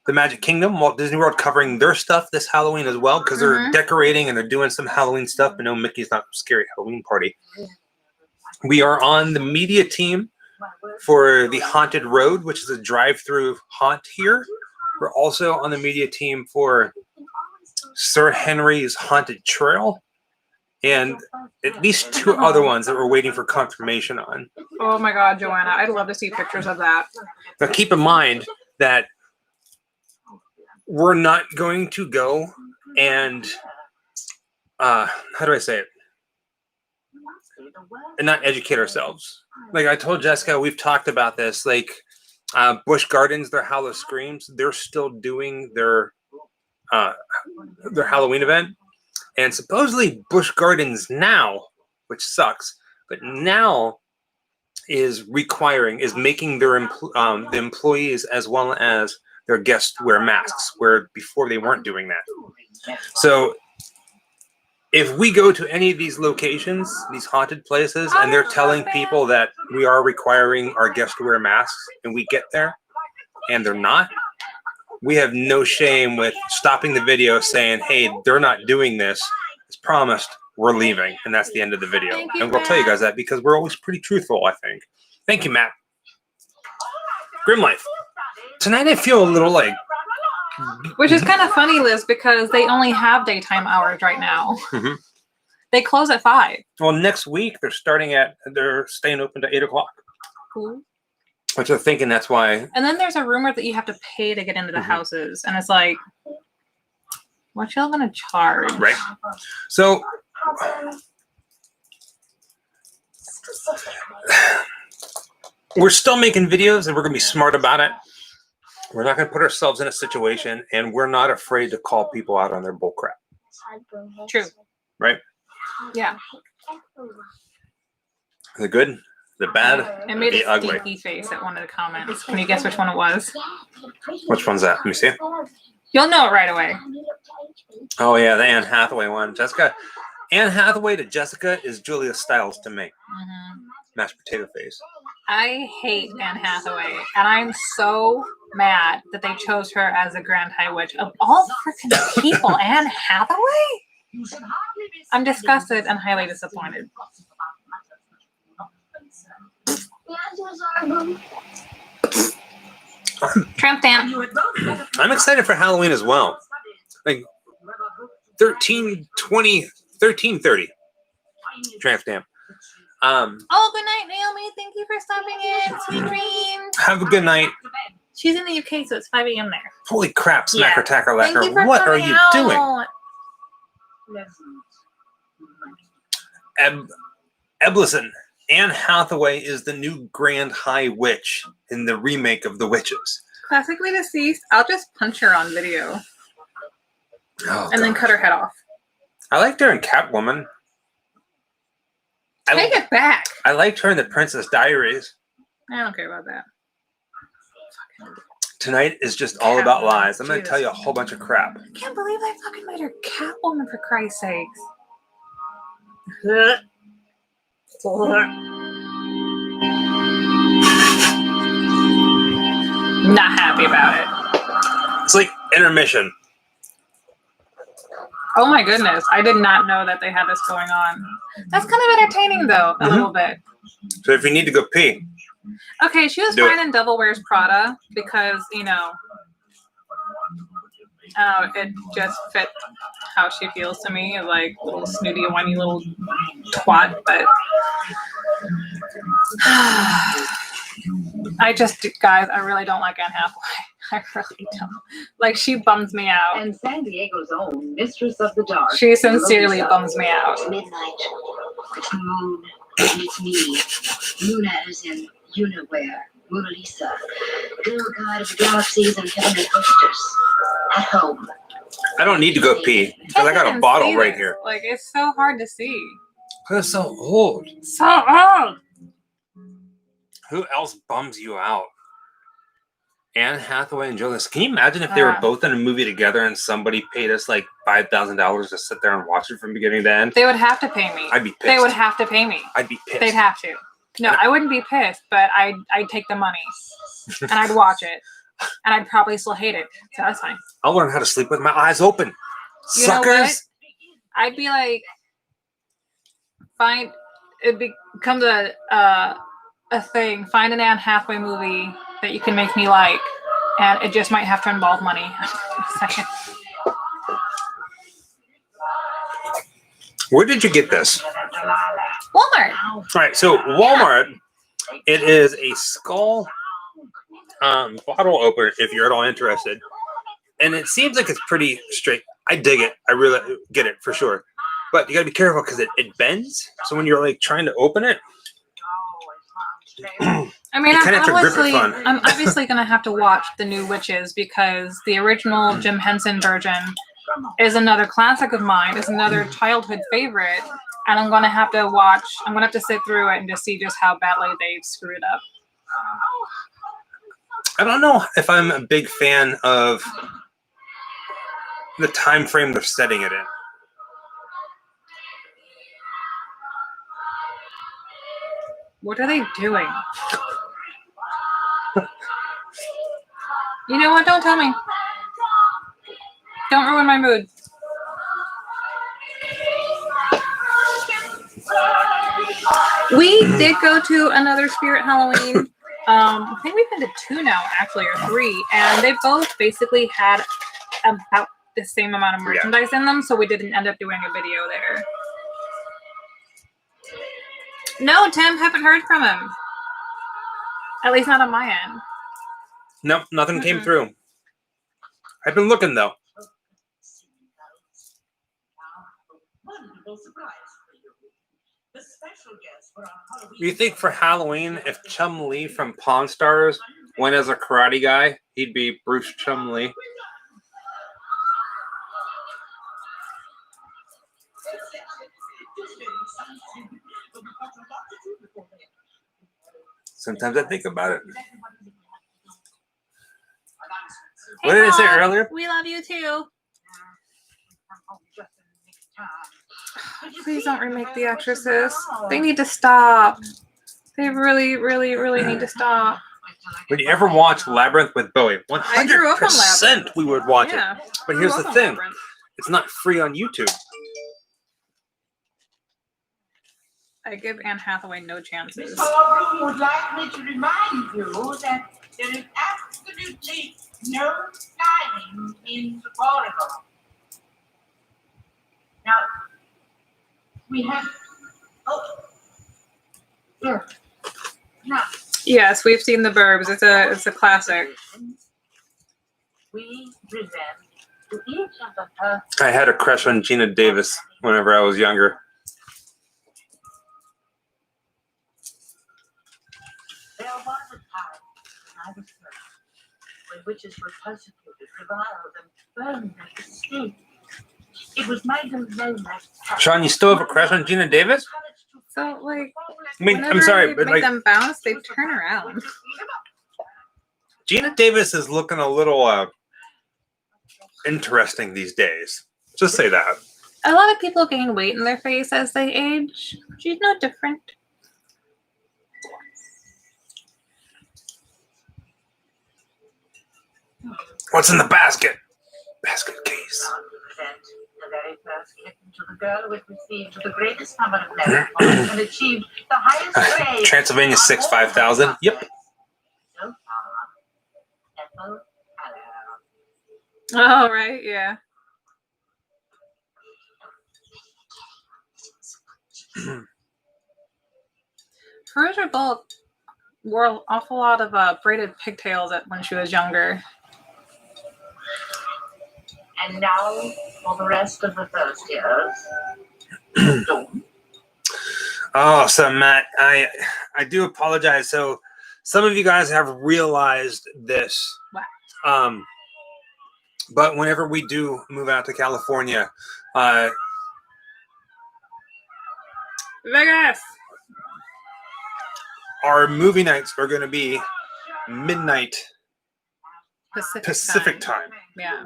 the Magic Kingdom, Walt Disney World, covering their stuff this Halloween as well, because they're decorating and they're doing some Halloween stuff. But no, Mickey's Not Scary Halloween Party. We are on the media team for the Haunted Road, which is a drive-through haunt here. We're also on the media team for Sir Henry's Haunted Trail, and at least two other ones that we're waiting for confirmation on. Oh my God, Joanna, I'd love to see pictures of that. Now, keep in mind that we're not going to go and, how do I say it? And not educate ourselves. Like I told Jessica, we've talked about this. Like Busch Gardens, their Hallow Screams, they're still doing their Halloween event, and supposedly Busch Gardens now, which sucks, but now is making their the employees as well as their guests wear masks, where before they weren't doing that. So if we go to any of these locations, these haunted places, and they're telling people that we are requiring our guests to wear masks, and we get there and they're not, we have no shame with stopping the video saying, hey, they're not doing this. As promised, we're leaving. And that's the end of the video. Thank you, And we'll tell you guys that because we're always pretty truthful, I think. Thank you, Matt. Grim Life. Tonight I feel a little like... Which is kind of funny, Liz, because they only have daytime hours right now. Mhm. They close at 5. Well, next week they're staying open to 8 o'clock. Cool. Which I'm thinking that's why. And then there's a rumor that you have to pay to get into the houses. And it's like, what y'all gonna charge? Right. So we're still making videos and we're going to be smart about it. We're not going to put ourselves in a situation, and we're not afraid to call people out on their bullcrap. True. Right? Yeah. The good, the bad, It made the a ugly. stinky face at one of the comments. Can you guess which one it was? Which one's that? Let me see. You'll know it right away. Oh, yeah, the Anne Hathaway one. Jessica. Anne Hathaway to Jessica is Julia Stiles to me. Mashed potato face. I hate Anne Hathaway, and I'm so mad that they chose her as a Grand High Witch. Of all freaking people, Anne Hathaway? I'm disgusted and highly disappointed. Tramp stamp. I'm excited for Halloween as well. Like 13:30. Tramp stamp. Oh, good night, Naomi. Thank you for stopping in. Sweet dreams. Have a good night. She's in the UK, so it's 5 a.m. there. Holy crap, Yeah. smacker tacker Thank you lacker. for What are coming you doing? out. Eblison. Anne Hathaway is the new Grand High Witch in the remake of The Witches. Classically deceased. I'll just punch her on video Oh, and then God. cut her head off. I liked her in Catwoman. Take it back. I liked her in The Princess Diaries. I don't care about that. Tonight is just all about lies. I'm going to tell you a whole bunch of crap. I can't believe they fucking made her Catwoman, for Christ's sakes. Not happy about it. It's like intermission. Oh my goodness. I did not know that they had this going on. That's kind of entertaining, though, a little bit. So if you need to go pee. Okay, she was fine in Devil Wears Prada because, you know, it just fit how she feels to me, like little snooty, whiny little twat, but guys, I really don't like Anne Hathaway. I really don't. Like, she bums me out. And San Diego's own Mistress of the Dark. She sincerely bums me out. Midnight. It's the moon. And it's me. Luna as in Unaware. Mona Lisa. Girl guide of the galaxies and heaven and hostess. At home. I don't need to go pee because I got a bottle right here. Like, it's so hard to see. It's so old. So old. Who else bums you out? Anne Hathaway and Jonas. Can you imagine if they were both in a movie together and somebody paid us like $5,000 to sit there and watch it from beginning to end? They would have to pay me. I'd be pissed. They would have to pay me. I'd be pissed. They'd have to. No, I wouldn't be pissed, but I'd take the money and I'd watch it, and I'd probably still hate it. So that's fine. I'll learn how to sleep with my eyes open. You know Suckers. what? I'd be like, it becomes a thing. Find an Anne Hathaway movie that you can make me like, and it just might have to involve money. Where did you get this? Walmart. All right, so Walmart. It is a skull bottle opener. If you're at all interested, and it seems like it's pretty straight. I dig it. I really get it for sure. But you gotta be careful because it bends. So when you're like trying to open it. I mean, I'm obviously going to have to watch the new Witches because the original Jim Henson version is another classic of mine, is another childhood favorite, and I'm going to have to sit through it and just see just how badly they've screwed up. I don't know if I'm a big fan of the time frame they're setting it in. What are they doing? You know what? Don't tell me. Don't ruin my mood. We did go to another Spirit Halloween. I think we've been to 2 now, actually, or 3, and they both basically had about the same amount of merchandise in them, so we didn't end up doing a video there. No, Tim, haven't heard from him. At least not on my end. Nope, nothing came through. I've been looking, though. You think for Halloween, if Chum-Lee from Pawn Stars went as a karate guy, he'd be Bruce Chum-Lee? Sometimes I think about it. What did I say earlier? We love you too. Please don't remake The Exorcist. They need to stop. They really, really, really need to stop. Would you ever watch Labyrinth with Bowie? 100% I grew up on Labyrinth. we would watch Yeah. it. But here's the thing. It's not free on YouTube. I give Anne Hathaway no chances. Miss Barbara would like me to remind you that there is absolutely no styling in the protocol. Now, we have. Oh, sure. Now. Yes, we've seen The Burbs. It's a classic. We present to each of the I had a crush on Gina Davis whenever I was younger. There was a time when I was young, when witches were persecuted, reviled, and burned at the stake. It was made them known as Sean, you still have a crush on Gina Davis? So, like, I mean, I'm whenever sorry, they but make like, them bounce, they turn around. Gina Davis is looking a little interesting these days. Just say that. A lot of people gain weight in their face as they age. She's no different. What's in the basket? Basket case. The very first kitten to the girl who received the greatest number of merit points and achieved the highest grade. Transylvania 6, 5,000. Yep. So far, Ethel Oh, right, yeah. Veruca Balk wore an awful lot of braided pigtails when she was younger. And now for the rest of the first years. Oh, so Matt, I do apologize. So some of you guys have realized this. Wow. But whenever we do move out to California, Vegas! our movie nights are going to be midnight Pacific time. Yeah.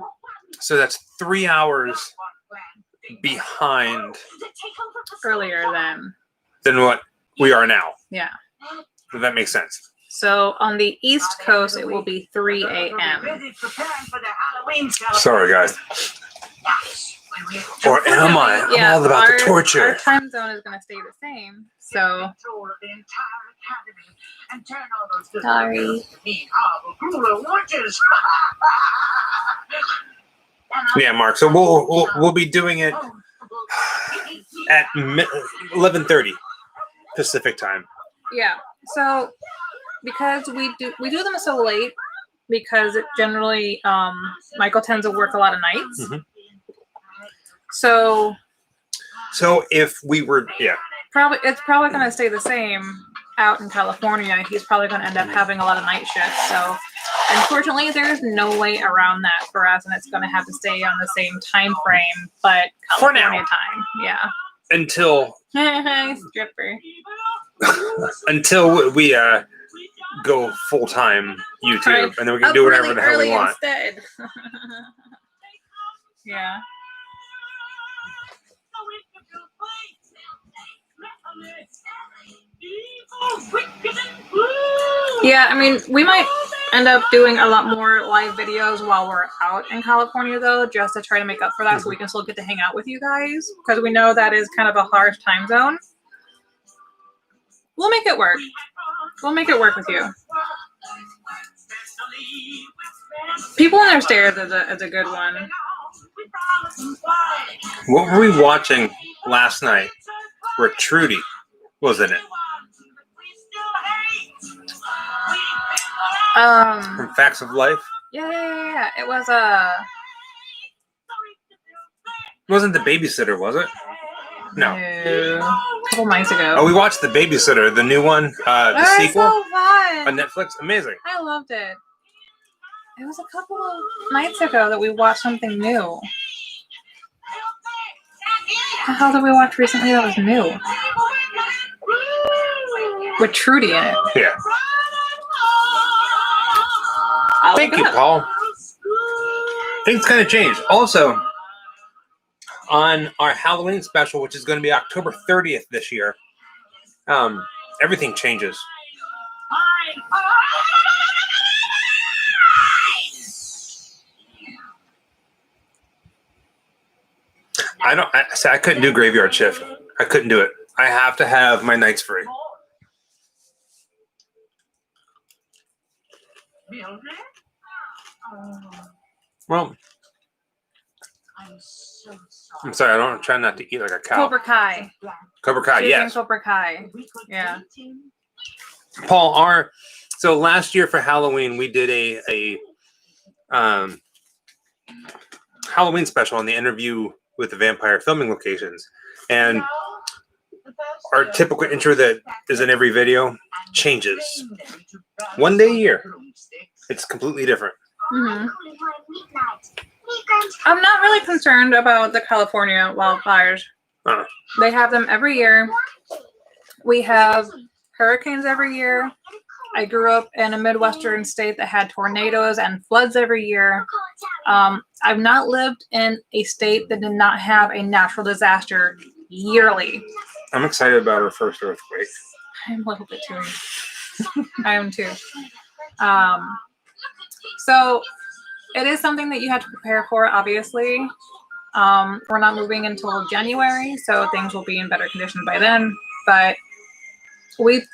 So that's 3 hours behind Earlier than what we are now. Yeah. If that makes sense. So on the East Coast, it will be 3 a.m. Sorry, guys. Or am I? I'm all about the torture. Our time zone is going to stay the same. So. Sorry. Yeah, Mark. So we'll be doing it at 11:30 Pacific time. Yeah. So because we do them so late, because it generally Michael tends to work a lot of nights. Mm-hmm. So if we were it's probably going to stay the same out in California. He's probably going to end up having a lot of night shifts. So unfortunately, there's no way around that for us, and it's going to have to stay on the same time frame, but California time. Yeah. Until stripper. Until we go full time YouTube, Right. and then we can do whatever the hell we want. Instead. Yeah. Yeah, I mean, we might end up doing a lot more live videos while we're out in California, though, just to try to make up for that, so we can still get to hang out with you guys, because we know that is kind of a harsh time zone. We'll make it work. We'll make it work with you. People in Their Stairs is a good one. What were we watching last night? Where Trudy was in it. From Facts of Life. Yeah. It was It wasn't The Babysitter, was it? No. A couple months ago. Oh, we watched The Babysitter, the new one, the sequel so fun. on Netflix. Amazing. I loved it. It was a couple of nights ago that we watched something new. What the hell did we watch recently that was new? With Trudy in it. Yeah. Thank you, Paul. Things kind of changed. Also, on our Halloween special, which is going to be October 30th this year, everything changes. I couldn't do graveyard shift. I couldn't do it. I have to have my nights free. Well, I'm sorry. I'm trying not to eat like a cow. Cobra Kai. Cobra Kai, yes. Cobra Kai. Yeah. Paul, so last year for Halloween we did a Halloween special on the interview with the vampire filming locations, and our typical intro that is in every video changes one day a year. It's completely different. Mm-hmm. I'm not really concerned about the California wildfires. They have them every year. We have hurricanes every year. I grew up in a Midwestern state that had tornadoes and floods every year. I've not lived in a state that did not have a natural disaster yearly. I'm excited about our first earthquake. I'm a little bit too. I am too. So it is something that you have to prepare for, obviously. We're not moving until January, so things will be in better condition by then. But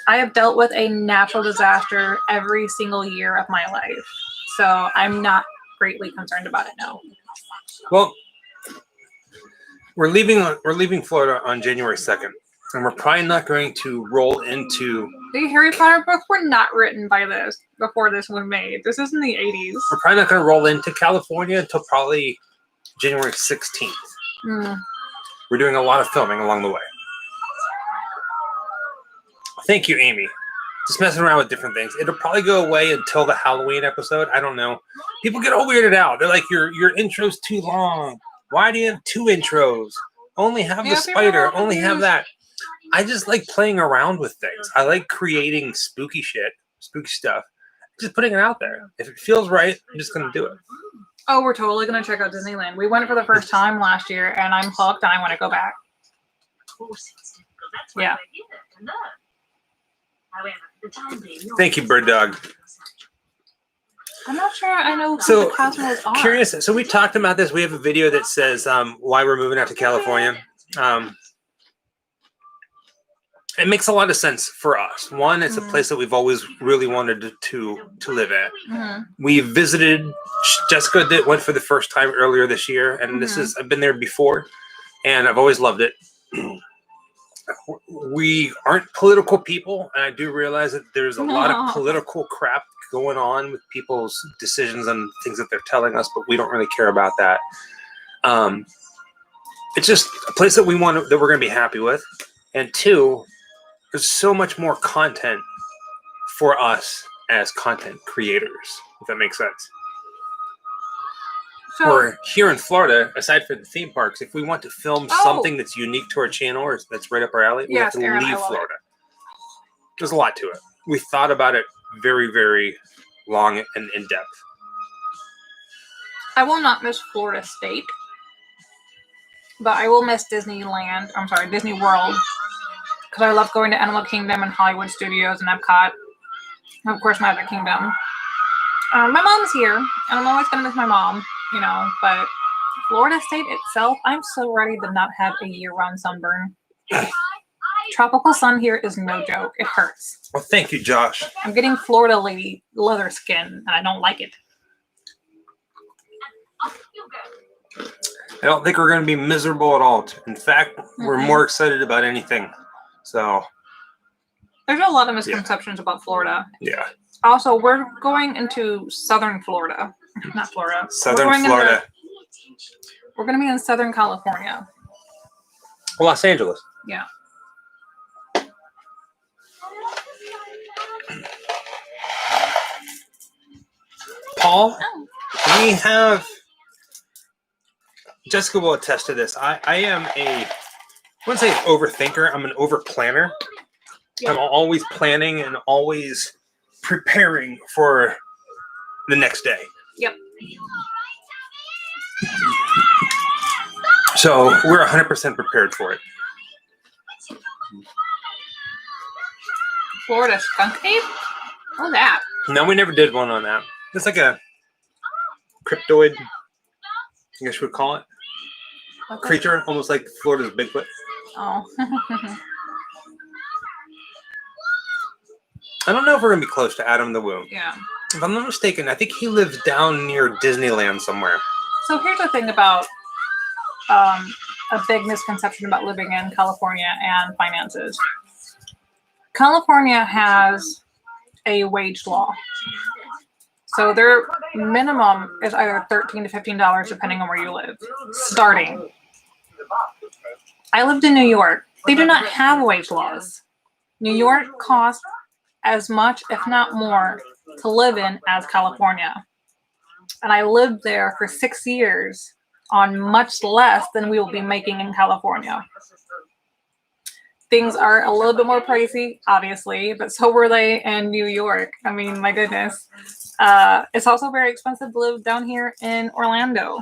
I have dealt with a natural disaster every single year of my life, so I'm not greatly concerned about it now. Well, we're leaving Florida on January 2nd, and we're probably not going to roll into. The Harry Potter books were not written before this was made. This is in the 80s. We're probably not going to roll into California until probably January 16th. We're doing a lot of filming along the way. Thank you, Amy. Just messing around with different things. It'll probably go away until the Halloween episode. I don't know. People get all weirded out. They're like, your intro's too long. Why do you have 2 intros? Only have the spider. Only have that. I just like playing around with things. I like creating spooky stuff. Just putting it out there. If it feels right, I'm just going to do it. Oh, we're totally going to check out Disneyland. We went for the first time last year, and I'm hooked, and I want to go back. Yeah. Thank you, Bird Dog. I'm not sure I know who So, the Cosmos are. Curious. So we talked about this. We have a video that says why we're moving out to California. It makes a lot of sense for us. One, it's a place that we've always really wanted to live at. We visited. Jessica went for the first time earlier this year, and I've been there before, and I've always loved it. We aren't political people, and I do realize that there's a lot of political crap going on with people's decisions and things that they're telling us, but we don't really care about that. It's just a place that we're going to be happy with, and 2, there's so much more content for us as content creators, if that makes sense. So, Or here in Florida, aside from the theme parks, if we want to film something that's unique to our channel or that's right up our alley, we have to leave Florida. There's a lot to it. We thought about it very, very long and in depth. I will not miss Florida State, but I will miss Disneyland. I'm sorry, Disney World, because I love going to Animal Kingdom and Hollywood Studios and Epcot. And of course, Magic Kingdom. My mom's here, and I'm always going to miss my mom, but Florida State itself, I'm so ready to not have a year-round sunburn. Tropical sun here is no joke. It hurts. Well, thank you, Josh. I'm getting Florida lady leather skin, and I don't like it. I don't think we're going to be miserable at all. In fact, we're more excited about anything. So there's a lot of misconceptions about Florida. Yeah. Also, we're going into southern Florida. Not Florida. Southern Florida. We're going to be in Southern California. Los Angeles. Yeah. Paul, we have... Jessica will attest to this. I am I wouldn't say an overthinker. I'm an overplanner. Yeah. I'm always planning and always preparing for the next day. Yep. So we're 100% prepared for it. Florida skunk ape? What's that? No, we never did one on that. It's like a cryptoid, I guess you would call it. Okay. Creature, almost like Florida's Bigfoot. Oh. I don't know if we're going to be close to Adam the Womb. Yeah. If I'm not mistaken, I think he lives down near Disneyland somewhere. So here's the thing about a big misconception about living in California and finances. California has a wage law. So their minimum is either $13 to $15 depending on where you live. Starting. I lived in New York. They do not have wage laws. New York costs as much, if not more, to live in as California. And I lived there for 6 years on much less than we will be making in California. things are a little bit more pricey, obviously, but so were they in New York. I mean, my goodness. It's also very expensive to live down here in Orlando.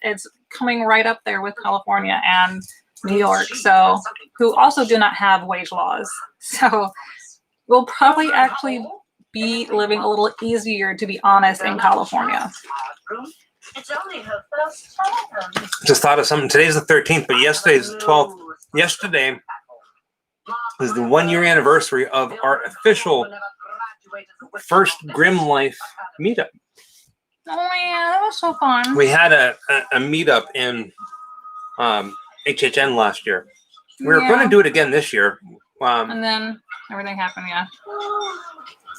It's coming right up there with California and New York, so who also do not have wage laws. So we'll probably actually be living a little easier, to be honest, in California. It's only her first time. Just thought of something. Today's the 13th, but yesterday's the 12th. Yesterday was the 1 year anniversary of our official first Grim Life meetup. Oh yeah, that was so fun. We had a meetup in HHN last year. We were going to do it again this year. And then everything happened, yeah.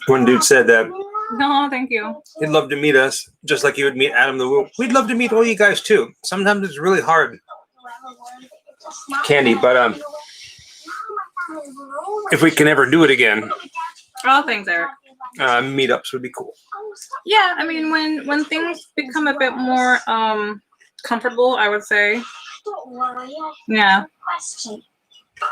One dude said that No, thank you. he'd love to meet us, just like he would meet Adam the Woo. We'd love to meet all you guys too. Sometimes it's really hard, Candy, but if we can ever do it again, All things, Eric. meetups would be cool. Yeah, I mean, when things become a bit more comfortable, I would say. Don't worry, I Yeah, have a question.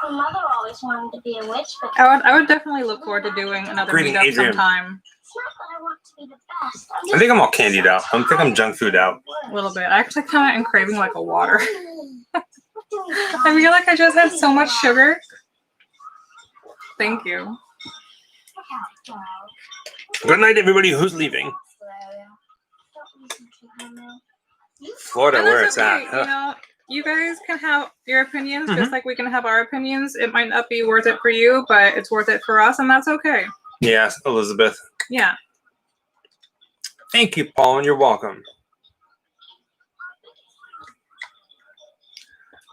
My mother always wanted to be a witch, but I would definitely look forward to doing another Greeting, meetup Adrian. sometime. it's not that I want to be the best. I think I'm all candied out. I think I'm junk food out. A little bit. I actually kind of am craving like a water. I feel like I just had so much sugar. Thank you. Good night, everybody who's leaving. Florida, And where that's it's okay, at. you know, you guys can have your opinions just like we can have our opinions. It might not be worth it for you, but it's worth it for us, and that's okay. Yes, Elizabeth. Yeah. Thank you, Paul, and you're welcome.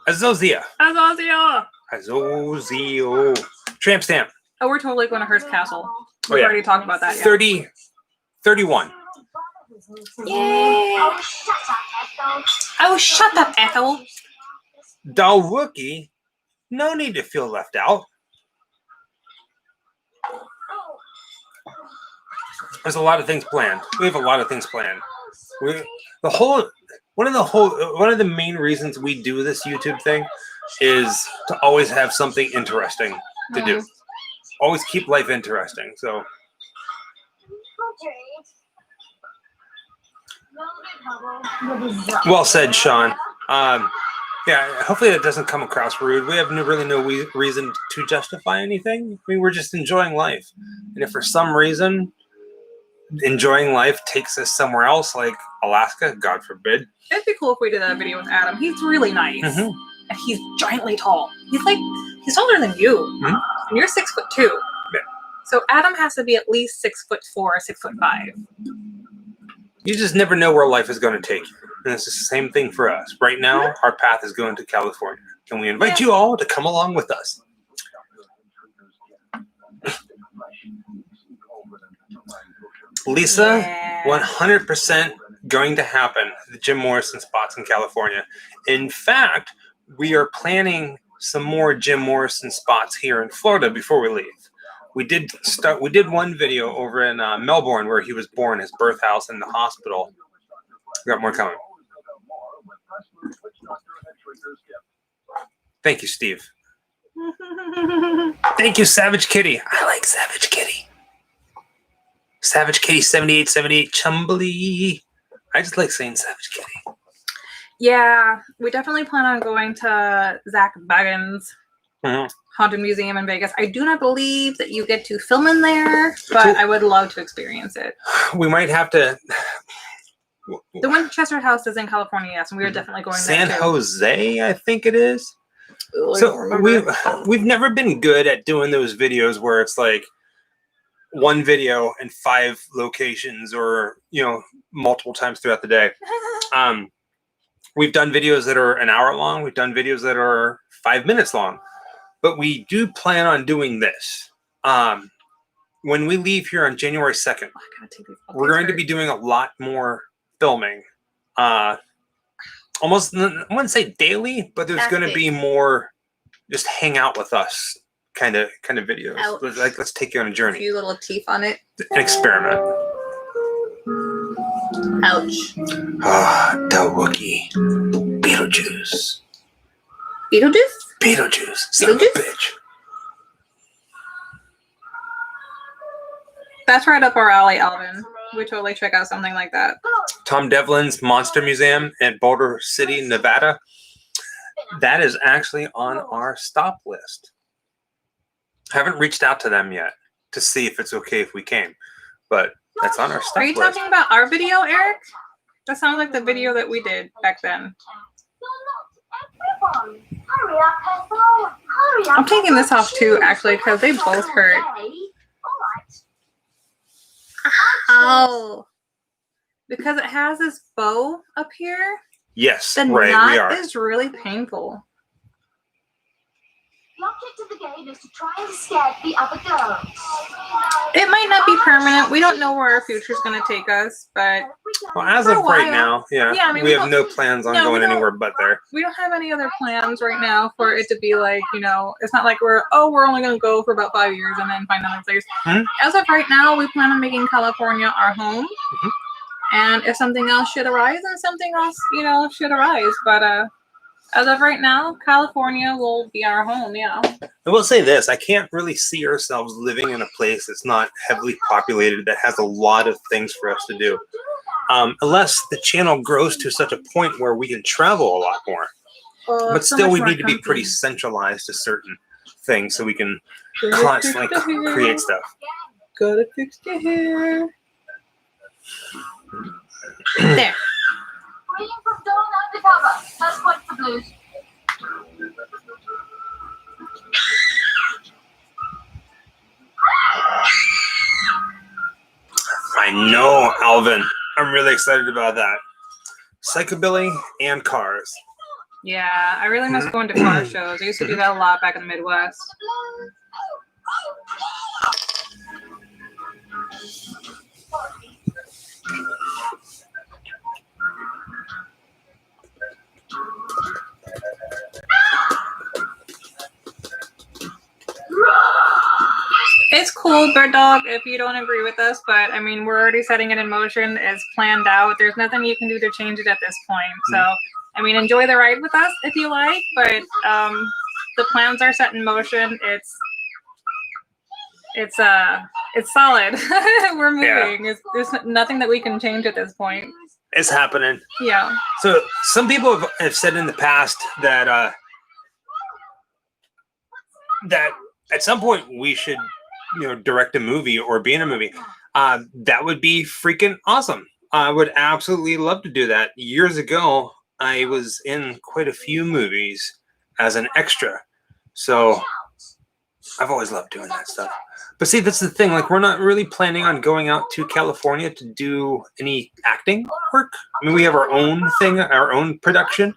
Azozia. Azazia! Azozio. Tramp stamp. Oh, we're totally going to Hearst Castle. Oh, We've yeah. already talked about that. Yeah. 30, 31. Yay! Oh, shut up, Ethel. Dalwookie. No need to feel left out. There's a lot of things planned. We have a lot of things planned. One of the main reasons we do this YouTube thing is to always have something interesting to do. Always keep life interesting. So well said, Sean. Yeah, hopefully that doesn't come across rude. We have really no reason to justify anything. I mean, we're just enjoying life. And if for some reason enjoying life takes us somewhere else, like Alaska, God forbid. It'd be cool if we did that video with Adam. He's really nice. And he's giantly tall. He's taller than you. And you're 6'2". Yeah. So Adam has to be at least 6'4", 6'5". You just never know where life is going to take you. And it's the same thing for us. Right now, our path is going to California. And we invite you all to come along with us. Lisa, 100% going to happen. The Jim Morrison spots in California. In fact, we are planning some more Jim Morrison spots here in Florida before we leave. We did one video over in Melbourne where he was born, his birth house and the hospital. We got more coming. Thank you, Steve. Thank you, Savage Kitty. I like Savage Kitty. Savage Kitty 7878 Chumbly. I just like saying Savage Kitty. Yeah, we definitely plan on going to Zach Baggins' Haunted Museum in Vegas. I do not believe that you get to film in there, but I would love to experience it. We might have to. The Winchester House is in California, yes, and we are definitely going San there too. Jose, I think it is. Ooh, I don't So remember. we've never been good at doing those videos where it's like one video and 5 locations, or multiple times throughout the day. We've done videos that are an hour long. We've done videos that are 5 minutes long. But we do plan on doing this. When we leave here on January 2nd, we're going to be doing a lot more filming. Almost, I wouldn't say daily, but there's going to be more just hang out with us kind of videos. Ouch. Like, let's take you on a A journey. few little teeth on it. An experiment. Ouch. The Wookiee. Beetlejuice. Beetlejuice? Beetlejuice. Son of a Beetlejuice? bitch. That's right up our alley, Alvin. We totally check out something like that. Tom Devlin's Monster Museum at Boulder City, Nevada. That is actually on our stop list. Haven't reached out to them yet to see if it's okay if we came, but that's on our stop Are you list. talking about our video, Eric? That sounds like the video that we did back then. I'm taking this off too, actually, because they both hurt. Oh, because it has this bow up here. Yes, The right, knot we are. is really painful. The object of the game is to try and scare the other girls. It might not be permanent. We don't know where our future's going to take us, but Well, as For of a right while. now, yeah, Yeah, I mean, we we have don't- no plans on no, we going don't- anywhere but there. we don't have any other plans right now for it to be like, you know, it's not like we're only going to go for about 5 years and then find another place. Mhm. As of right now, we plan on making California our home. Mhm. And if something else should arise, then something else, you know, should arise. But as of right now, California will be our home, yeah. I will say this, I can't really see ourselves living in a place that's not heavily populated, that has a lot of things for us to do. Unless the channel grows to such a point where we can travel a lot more. But still, we need to be pretty centralized to certain things so we can constantly create stuff. Gotta fix the hair. There. Reading from Dawn Undercover. First point for Blues. I know, Alvin. I'm really excited about that. Psychobilly and cars. Yeah, I really miss going to car shows. I used to do that a lot back in the Midwest. It's cool, Bird Dog, if you don't agree with us, but I mean, we're already setting it in motion. It's planned out. There's nothing you can do to change it at this point. So, I mean, enjoy the ride with us if you like, but the plans are set in motion. It's solid. We're moving. There's nothing that we can change at this point. It's happening. Yeah. So some people have said in the past that that at some point we should, you know, direct a movie or be in a movie. That would be freaking awesome. I would absolutely love to do that. Years ago, I was in quite a few movies as an extra. So I've always loved doing that stuff. But see, that's the thing. Like, we're not really planning on going out to California to do any acting work. I mean, we have our own thing, our own production.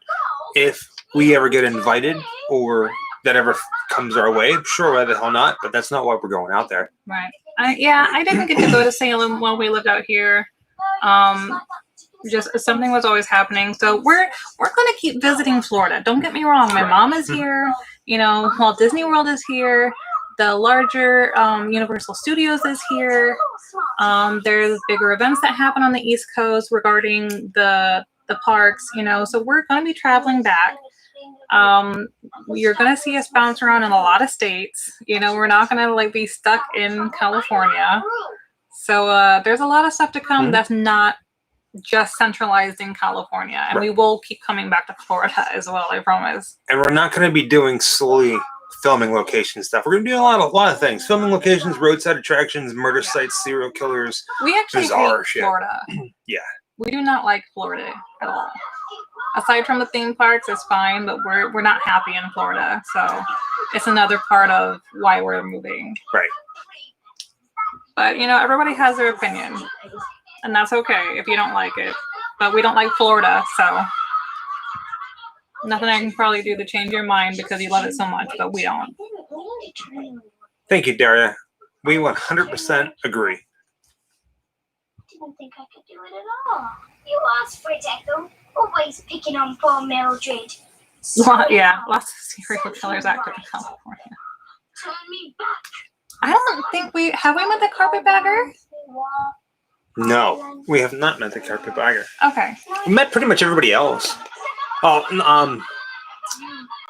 If we ever get invited or that ever comes our way, sure, why the hell not? But that's not why we're going out there. Right. I didn't get to go to Salem while we lived out here. Just something was always happening. So we're gonna keep visiting Florida. Don't get me wrong. My mom is here. You know, Walt Disney World is here. The larger Universal Studios is here. There's bigger events that happen on the East Coast regarding the parks. You know, so we're gonna be traveling back. You're gonna see us bounce around in a lot of states. You know, we're not gonna like be stuck in California. So there's a lot of stuff to come that's not just centralized in California, and we will keep coming back to Florida as well, I promise. And we're not going to be doing solely filming location stuff. We're going to do a lot of things: filming locations, roadside attractions, murder sites, serial killers. We actually Bizarre hate shit. Florida. Yeah. We do not like Florida at all. Aside from the theme parks, it's fine, but we're not happy in Florida. So it's another part of why we're moving. Right. But, you know, everybody has their opinion. And that's okay if you don't like it. But we don't like Florida, so nothing I can probably do to change your mind because you love it so much, but we don't. Thank you, Daria. We 100% agree. Didn't think I could do it at all. You asked for it, Echo. Always picking on poor Mildred. Yeah, lots of serial killers active in California. Turn me back. I don't think have we met the carpetbagger? No, we have not met the carpetbagger. Okay. We met pretty much everybody else. Oh,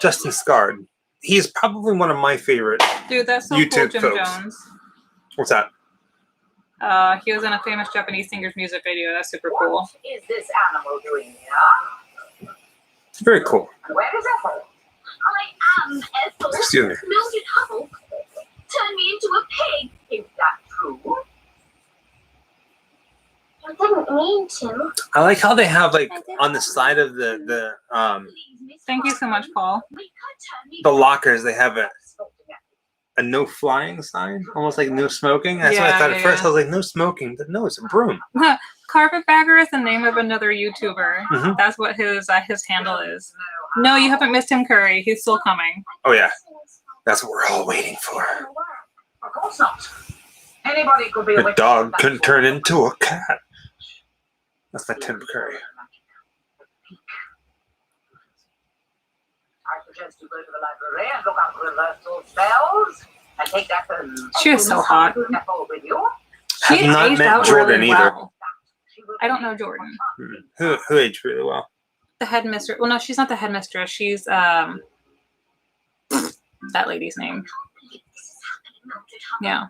Justin Scard. He's probably one of my favorite. Dude, that's so YouTube cool, Jim folks. Jones. What's that? He was in a famous Japanese singer's music video. That's super cool. What is this animal doing here? It's very cool. And where is Ethel? I am Ethel. Excuse me. Mildred Hubble turned me into a pig. Is that true? I didn't mean to. I like how they have like on the side of the Thank you so much, Paul. the lockers. They have a no flying sign, almost like no smoking. That's what I Yeah, thought at yeah, first. yeah. I was like, no smoking, but no, it's a broom. Carpetbagger is the name of another YouTuber. Mhm. That's what his handle is. No, you haven't missed him, Curry. He's still coming. Oh yeah, that's what we're all waiting for. Of course not. Anybody could be a A witch dog of that can sort. turn into a cat. That's my Tim Curry. I suggest you go to the library and look up reversal spells and take that She is so hot. Ethel with you. She Have not aged met out Jordan really either. well. I don't know Jordan. Who aged really well? The headmistress. Well, no, she's not the headmistress. She's that lady's name. Yeah.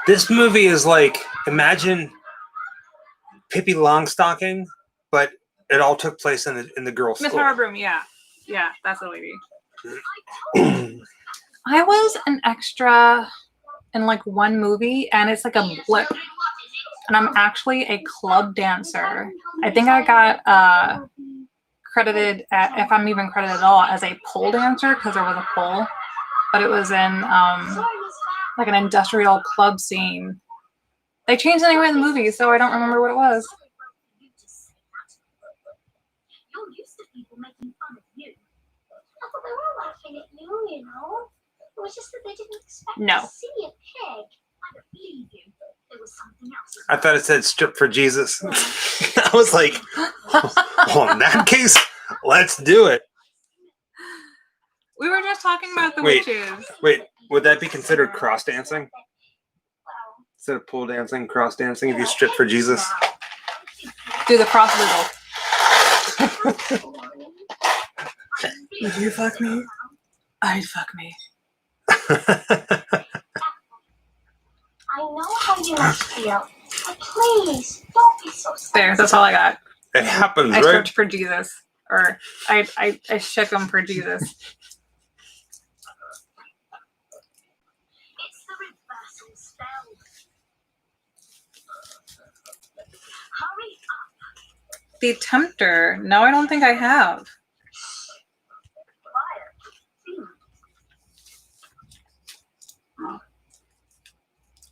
This movie is like, imagine Pippi Longstocking, but it all took place in the girls' Miss school. Harbroom, yeah. Yeah, that's the lady. I was an extra in like one movie, and it's like a blip. And I'm actually a club dancer. I think I got credited, if I'm even credited at all, as a pole dancer because there was a pole. But it was in like an industrial club scene. They changed the name of the movie, so I don't remember what it was. You're used to people making fun of you. I thought they were laughing at you, you know. It was just that they didn't expect No. to see a pig. I don't believe you. There was something else. I thought it said strip for Jesus. I was like, well, in that case, let's do it. We were just talking about the Wait. witches. Wait, would that be considered cross dancing? Instead of pole dancing, cross dancing if you strip for Jesus? Do the cross wiggle. Would you fuck me? I'd fuck me. I know how you must feel. But please, don't be so sad. There, that's all I got. It happens, I right? stripped for Jesus. Or I shook him for Jesus. It's the reversal spell. Hurry up. The Tempter. No, I don't think I have.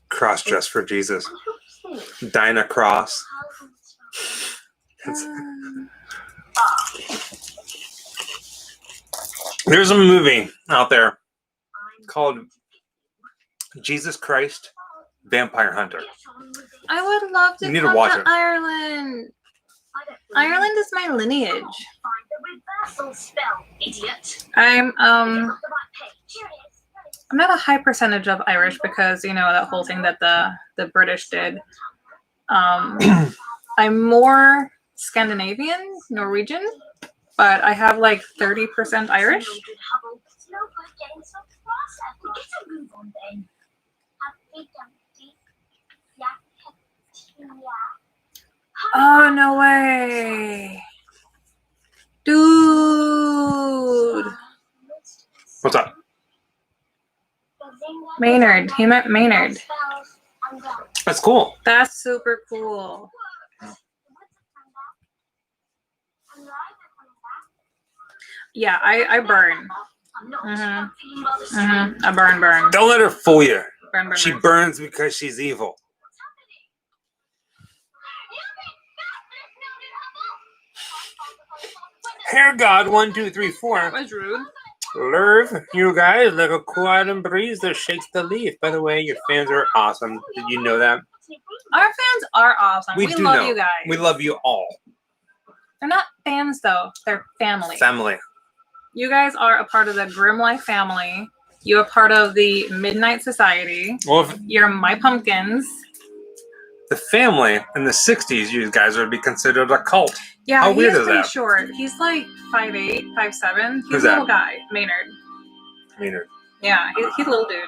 Cross dress for Jesus. Dinah Cross. There's a movie out there called Jesus Christ Vampire Hunter. I would love to You need to come watch to it. Ireland. Ireland is my lineage. Find the reversal spell, idiot. I'm Got the right page. Here it is. I'm not a high percentage of Irish because, you know, that whole thing that the British did. I'm more Scandinavian, Norwegian, but I have like 30% Irish. Mildred Hubble. It's no good getting so cross at me. Get a move on then. Happy Dumpty. Yeah. Oh, no way. Dude. What's up? Maynard. He meant Maynard. That's cool. That's super cool. Yeah, I burn. I burn. Don't let her fool you. Burn. She burns because she's evil. Hair God 1, 2, 3, 4. That was rude. Lerv, you guys like a quiet breeze that shakes the leaf. By the way, your fans are awesome. Did you know that? Our fans are awesome. We do love know. you guys. We love you all. They're not fans though. They're family. Family. You guys are a part of the Grim Life family. You're a part of the Midnight Society. Well, if, You're my pumpkins. the family in the 60s, you guys would be considered a cult. Yeah, How weird he's is pretty that? short. He's like 5'8", 5'7". He's Who's a little that? guy, Maynard. Maynard. Yeah, he's a little dude.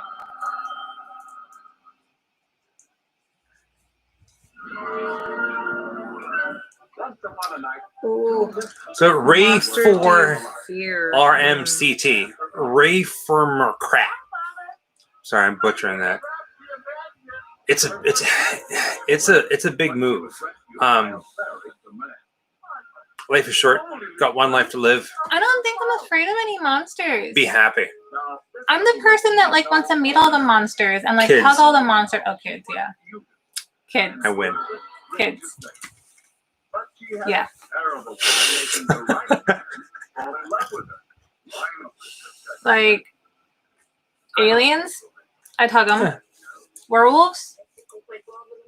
Ooh, So Ray Monster for Dude Fear. RMCT. Ray for crap. Sorry, I'm butchering that. It's a big move. Life is short. Got one life to live. I don't think I'm afraid of any monsters. Be happy. I'm the person that like wants to meet all the monsters and like Kids. hug all the monsters. Oh, kids, yeah. Kids. I win. Kids. Yeah. Like aliens, I'd hug them. Yeah. Werewolves,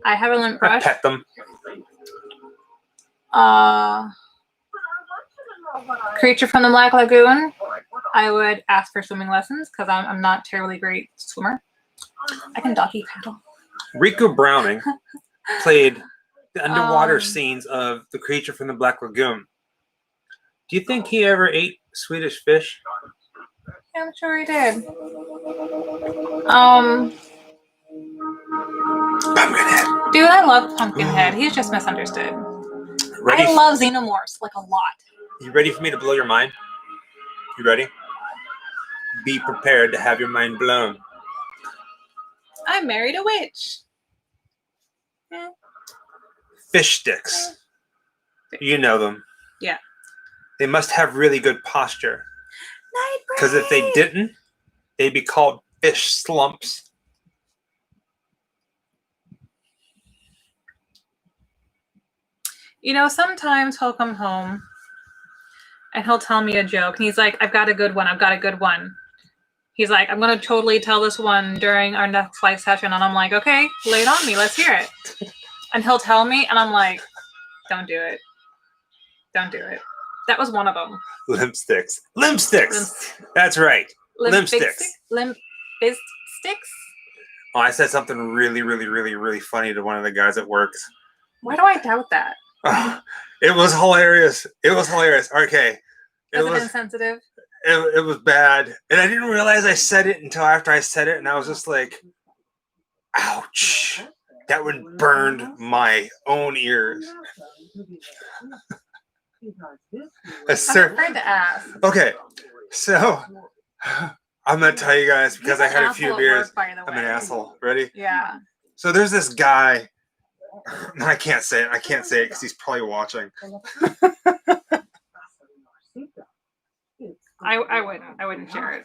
I have a limp I brush. pet them. Creature from the Black Lagoon, I would ask for swimming lessons because I'm not terribly great swimmer. I can doggy paddle. Rico Browning played the underwater Um, scenes of the Creature from the Black Lagoon. Do you think he ever ate Swedish fish? Yeah, I'm sure he did. Pumpkinhead. Dude, I love Pumpkinhead. He's just misunderstood. Ready? I love xenomorphs like a lot. You ready for me to blow your mind? You ready? Be prepared to have your mind blown. I married a witch. Fish sticks. You know them. Yeah. They must have really good posture. Night Because if they didn't, they'd be called fish slumps. You know, sometimes he'll come home and he'll tell me a joke. And he's like, I've got a good one. I've got a good one. He's like, I'm going to totally tell this one during our next live session. And I'm like, okay, lay it on me. Let's hear it. And he'll tell me. And I'm like, don't do it. Don't do it. That was one of them. Limp sticks. Limp sticks. That's right. Limp sticks. Limp biz sticks? Oh, I said something really, really, really, really funny to one of the guys at work. Why do I doubt that? It was hilarious. It was hilarious. Okay. Was it insensitive? It was bad. And I didn't realize I said it until after I said it. And I was just like, ouch. That would burn my own ears. I'm afraid to ask. Okay. So I'm going to tell you guys because I had a few beers. I'm an asshole. Ready? Yeah. So there's this guy. No, I can't say it. I can't say it because he's probably watching. I wouldn't share it.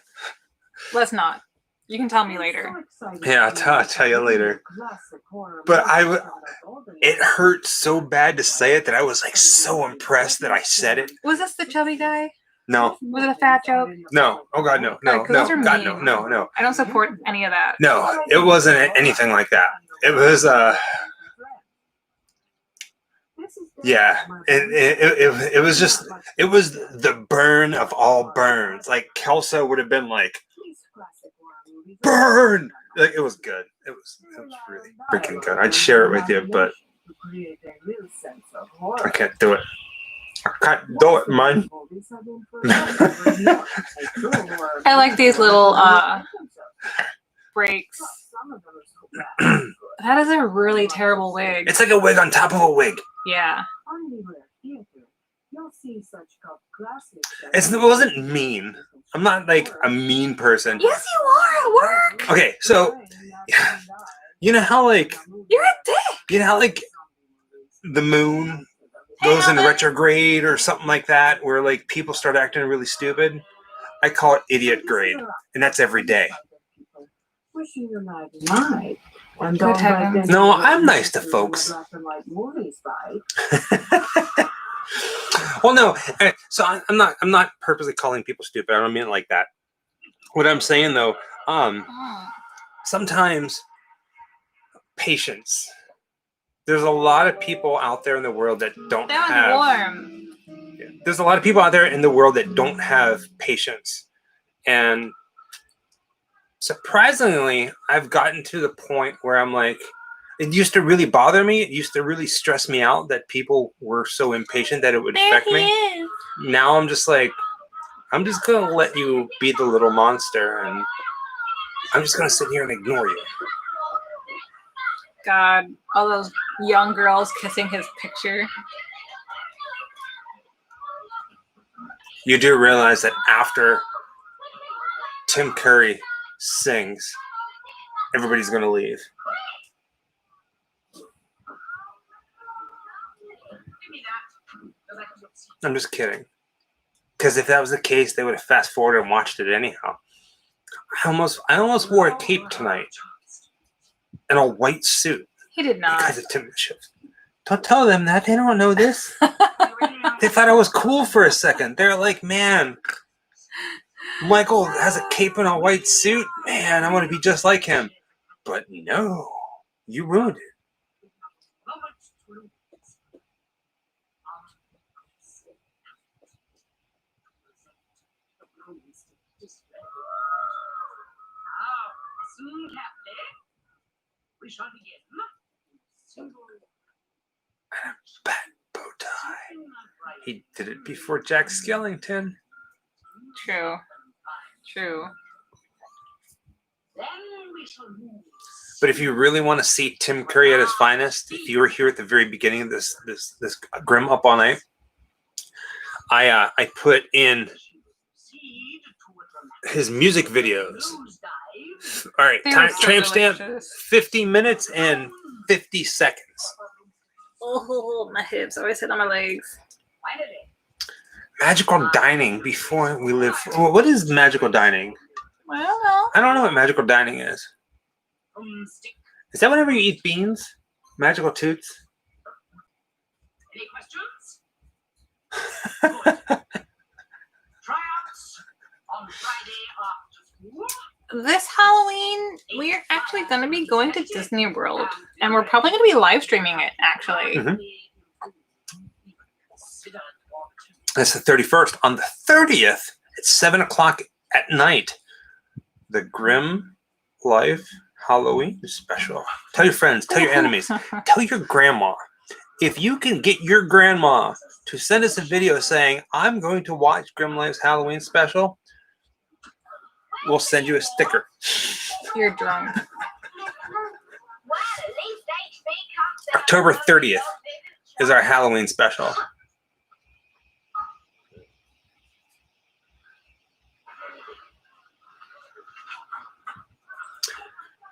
Let's not. You can tell me later. Yeah, I'll tell you later. But it hurt so bad to say it that I was like so impressed that I said it. Was this the chubby guy? No. Was it a fat joke? No. Oh God, no. No. Okay, 'cause those No. are God, mean. no. I don't support any of that. No, it wasn't anything like that. It was yeah. It was just it was the burn of all burns. Like Kelso would have been like burn. Like it was good. It was really freaking good. I'd share it with you, but I can't do it. I can't do it, man. I like these little breaks. That is a really terrible wig. It's like a wig on top of a wig. Yeah. It wasn't mean. I'm not like a mean person. Yes, you are at work. Okay, so you know how like You're a dick. you know how like the moon goes in retrograde or something like that, where like people start acting really stupid. I call it idiot grade, and that's every day. Good heavens. No, I'm nice to folks. Well, no. So I'm not purposely calling people stupid. I don't mean it like that. What I'm saying though, sometimes patience. There's a lot of people out there in the world that don't That have. was warm. There's a lot of people out there in the world that don't have patience, and surprisingly, I've gotten to the point where I'm like, It used to really bother me. It used to really stress me out that people were so impatient that it would affect me. Is. Now I'm just like, I'm just going to let you be the little monster, and I'm just going to sit here and ignore you. God, all those young girls kissing his picture. You do realize that after Tim Curry sings, everybody's going to leave. I'm just kidding. Because if that was the case, they would have fast forwarded and watched it anyhow. I almost wore a cape tonight and a white suit. He did not. Because of Tim Schiff. Don't tell them that. They don't know this. They thought I was cool for a second. They're like, man, Michael has a cape and a white suit. Man, I want to be just like him. But no, you ruined it. Soon, Captain, we shall begin. Bad bow tie. He did it before Jack Skellington. True. True. Then we shall move. But if you really want to see Tim Curry at his finest, if you were here at the very beginning of this Grim Up All Night, I put in his music videos. All right, They were so tramp stamp, delicious. 50 minutes and 50 seconds. Oh, my hips always hit on my legs. Magical dining before we live. What is magical dining? I don't know. I don't know what magical dining is. Is that whenever you eat beans? Magical toots? Any questions? Tryouts on Friday after school. This Halloween, we're actually going to be going to Disney World, and we're probably going to be live streaming it, actually. Mhm. That's the 31st. On the 30th, at 7 o'clock at night, the Grim Life Halloween special. Tell your friends, tell your enemies, tell your grandma. If you can get your grandma to send us a video saying, I'm going to watch Grim Life's Halloween special, we'll send you a sticker. You're drunk. October 30th is our Halloween special.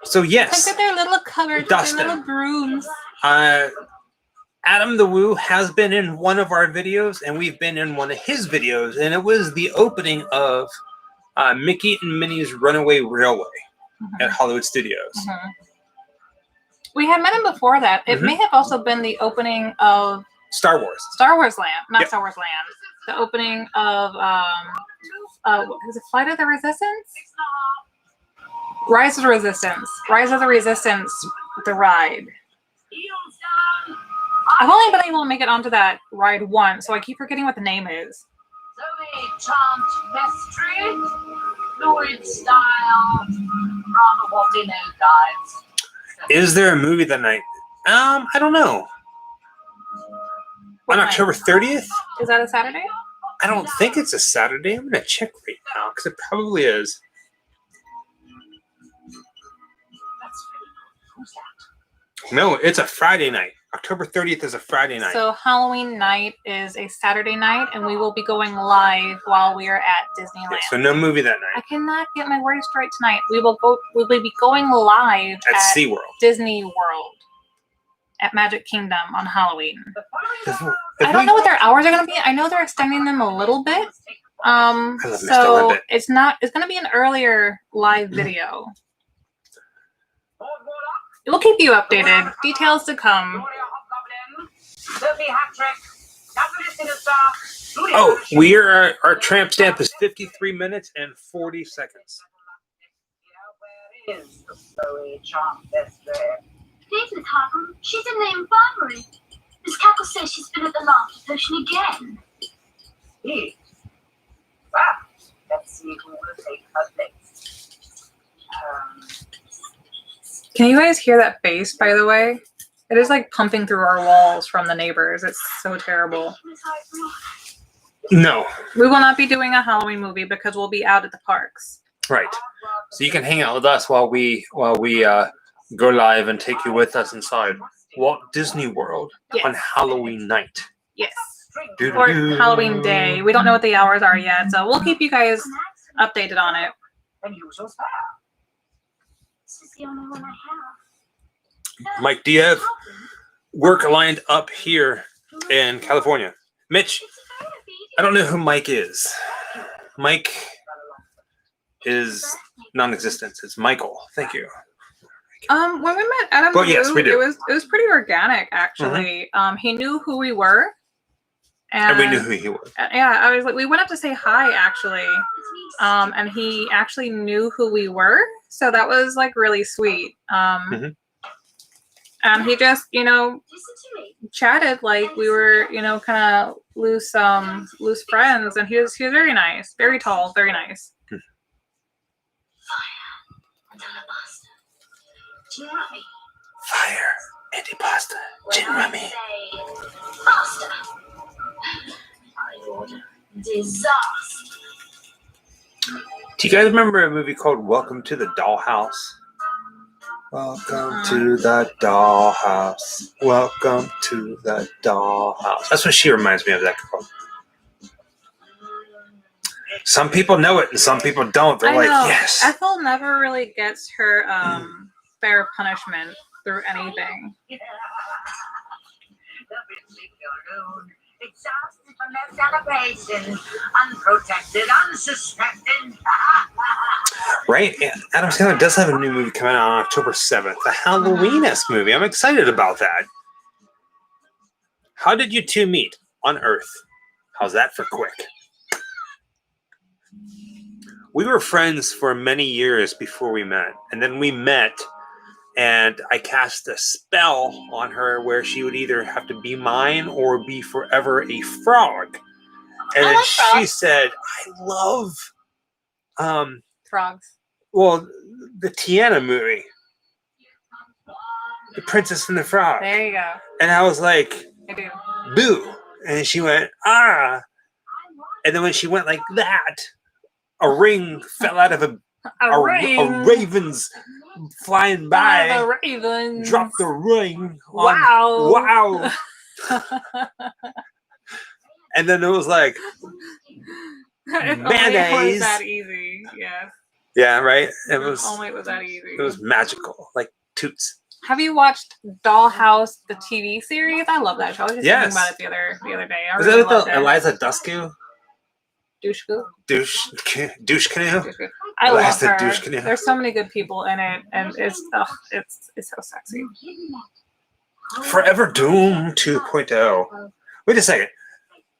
So yes, Look at their little cupboards, Dustin. their little brooms. Adam the Woo has been in one of our videos, and we've been in one of his videos, and it was the opening of Mickey and Minnie's Runaway Railway at Hollywood Studios. Mm-hmm. We had met him before that. It may have also been the opening of Star Wars. Star Wars Land, not Yep. Star Wars Land. The opening of is it Flight of the Resistance? Rise of the Resistance. Rise of the Resistance, the ride. I've only been able to make it onto that ride once, so I keep forgetting what the name is. Zoe chant vestry, fluid style, rather what they know, guys. Is there a movie that night? I don't know. What On night? October 30th? Is that a Saturday? I don't think it's a Saturday. I'm going to check right now because it probably is. No, it's a Friday night. October 30th is a Friday night. So Halloween night is a Saturday night, and we will be going live while we are at Disneyland. Yeah, so no movie that I night. cannot get my words straight tonight. We will be going live At at SeaWorld. Disney World at Magic Kingdom on Halloween. If I don't know what their hours are going to be. I know they're extending them a little bit. love Mr. So Libbit. it's going to be an earlier live video. We'll keep you updated. Details to come. Oh, our tramp stamp is 53 minutes and 40 seconds. Where is the Zoe chant vestry? Please, Miss Harper, she's in the infirmary. Miss Cackle says she's been at the laughter potion again. Yes. Well, let's see who will take her place. Can you guys hear that bass, by the way? It is like pumping through our walls from the neighbors. It's so terrible. No. We will not be doing a Halloween movie because we'll be out at the parks. Right. So you can hang out with us while we go live and take you with us inside Walt Disney World on Halloween night. Yes. Doo-doo-doo. Or Halloween day. We don't know what the hours are yet, so we'll keep you guys updated on it. This is the only one I have. Mike, do you have work lined up here in California? Mitch, I don't know who Mike is. Mike is non-existent. It's Michael. Thank you. When we met Adam, Well, yes, we do. It was pretty organic, actually. He knew who we were, And we knew who he was. Yeah, I was like, we went up to say hi, actually, and he actually knew who we were, so that was like really sweet. And he just, chatted like we were, kind of loose friends, and he was very nice, very tall, very nice. Fire, antipasta, gin rummy. Pasta. I order disaster. Do you guys remember a movie called Welcome to the Dollhouse? Welcome to the dollhouse. Welcome to the dollhouse. That's what she reminds me of, that girl. Some people know it and some people don't. They're like, yes. Ethel never really gets her fair punishment through anything. Exhausted from their celebration, unprotected, unsuspected. Right? Yeah. Adam Sandler does have a new movie coming out on October 7th. A Halloween-esque movie. I'm excited about that. How did you two meet? On Earth. How's that for quick? We were friends for many years before we met. And then we met, and I cast a spell on her where she would either have to be mine or be forever a frog. And then she said, I love Frogs. well, the Tiana movie. The Princess and the Frog. There you go. And I was like, I do. boo. And she went, ah. And then when she went like that, a ring fell out of a raven's flying by. The ravens. Dropped the ring. Wow. And then it was like, If only it mayonnaise. was that easy. Yeah. yeah, right? It If was only it was that easy. it was magical. Like toots. Have you watched Dollhouse, the TV series? I love that show. I was just Yes. thinking about it the other day. I Was really that loved with it. Eliza Dushku? Dushku? Douche canoe? Dushku. I love Eliza her. Dushku. There's so many good people in it, and it's so sexy. Forever Doom 2.0. Wait a second.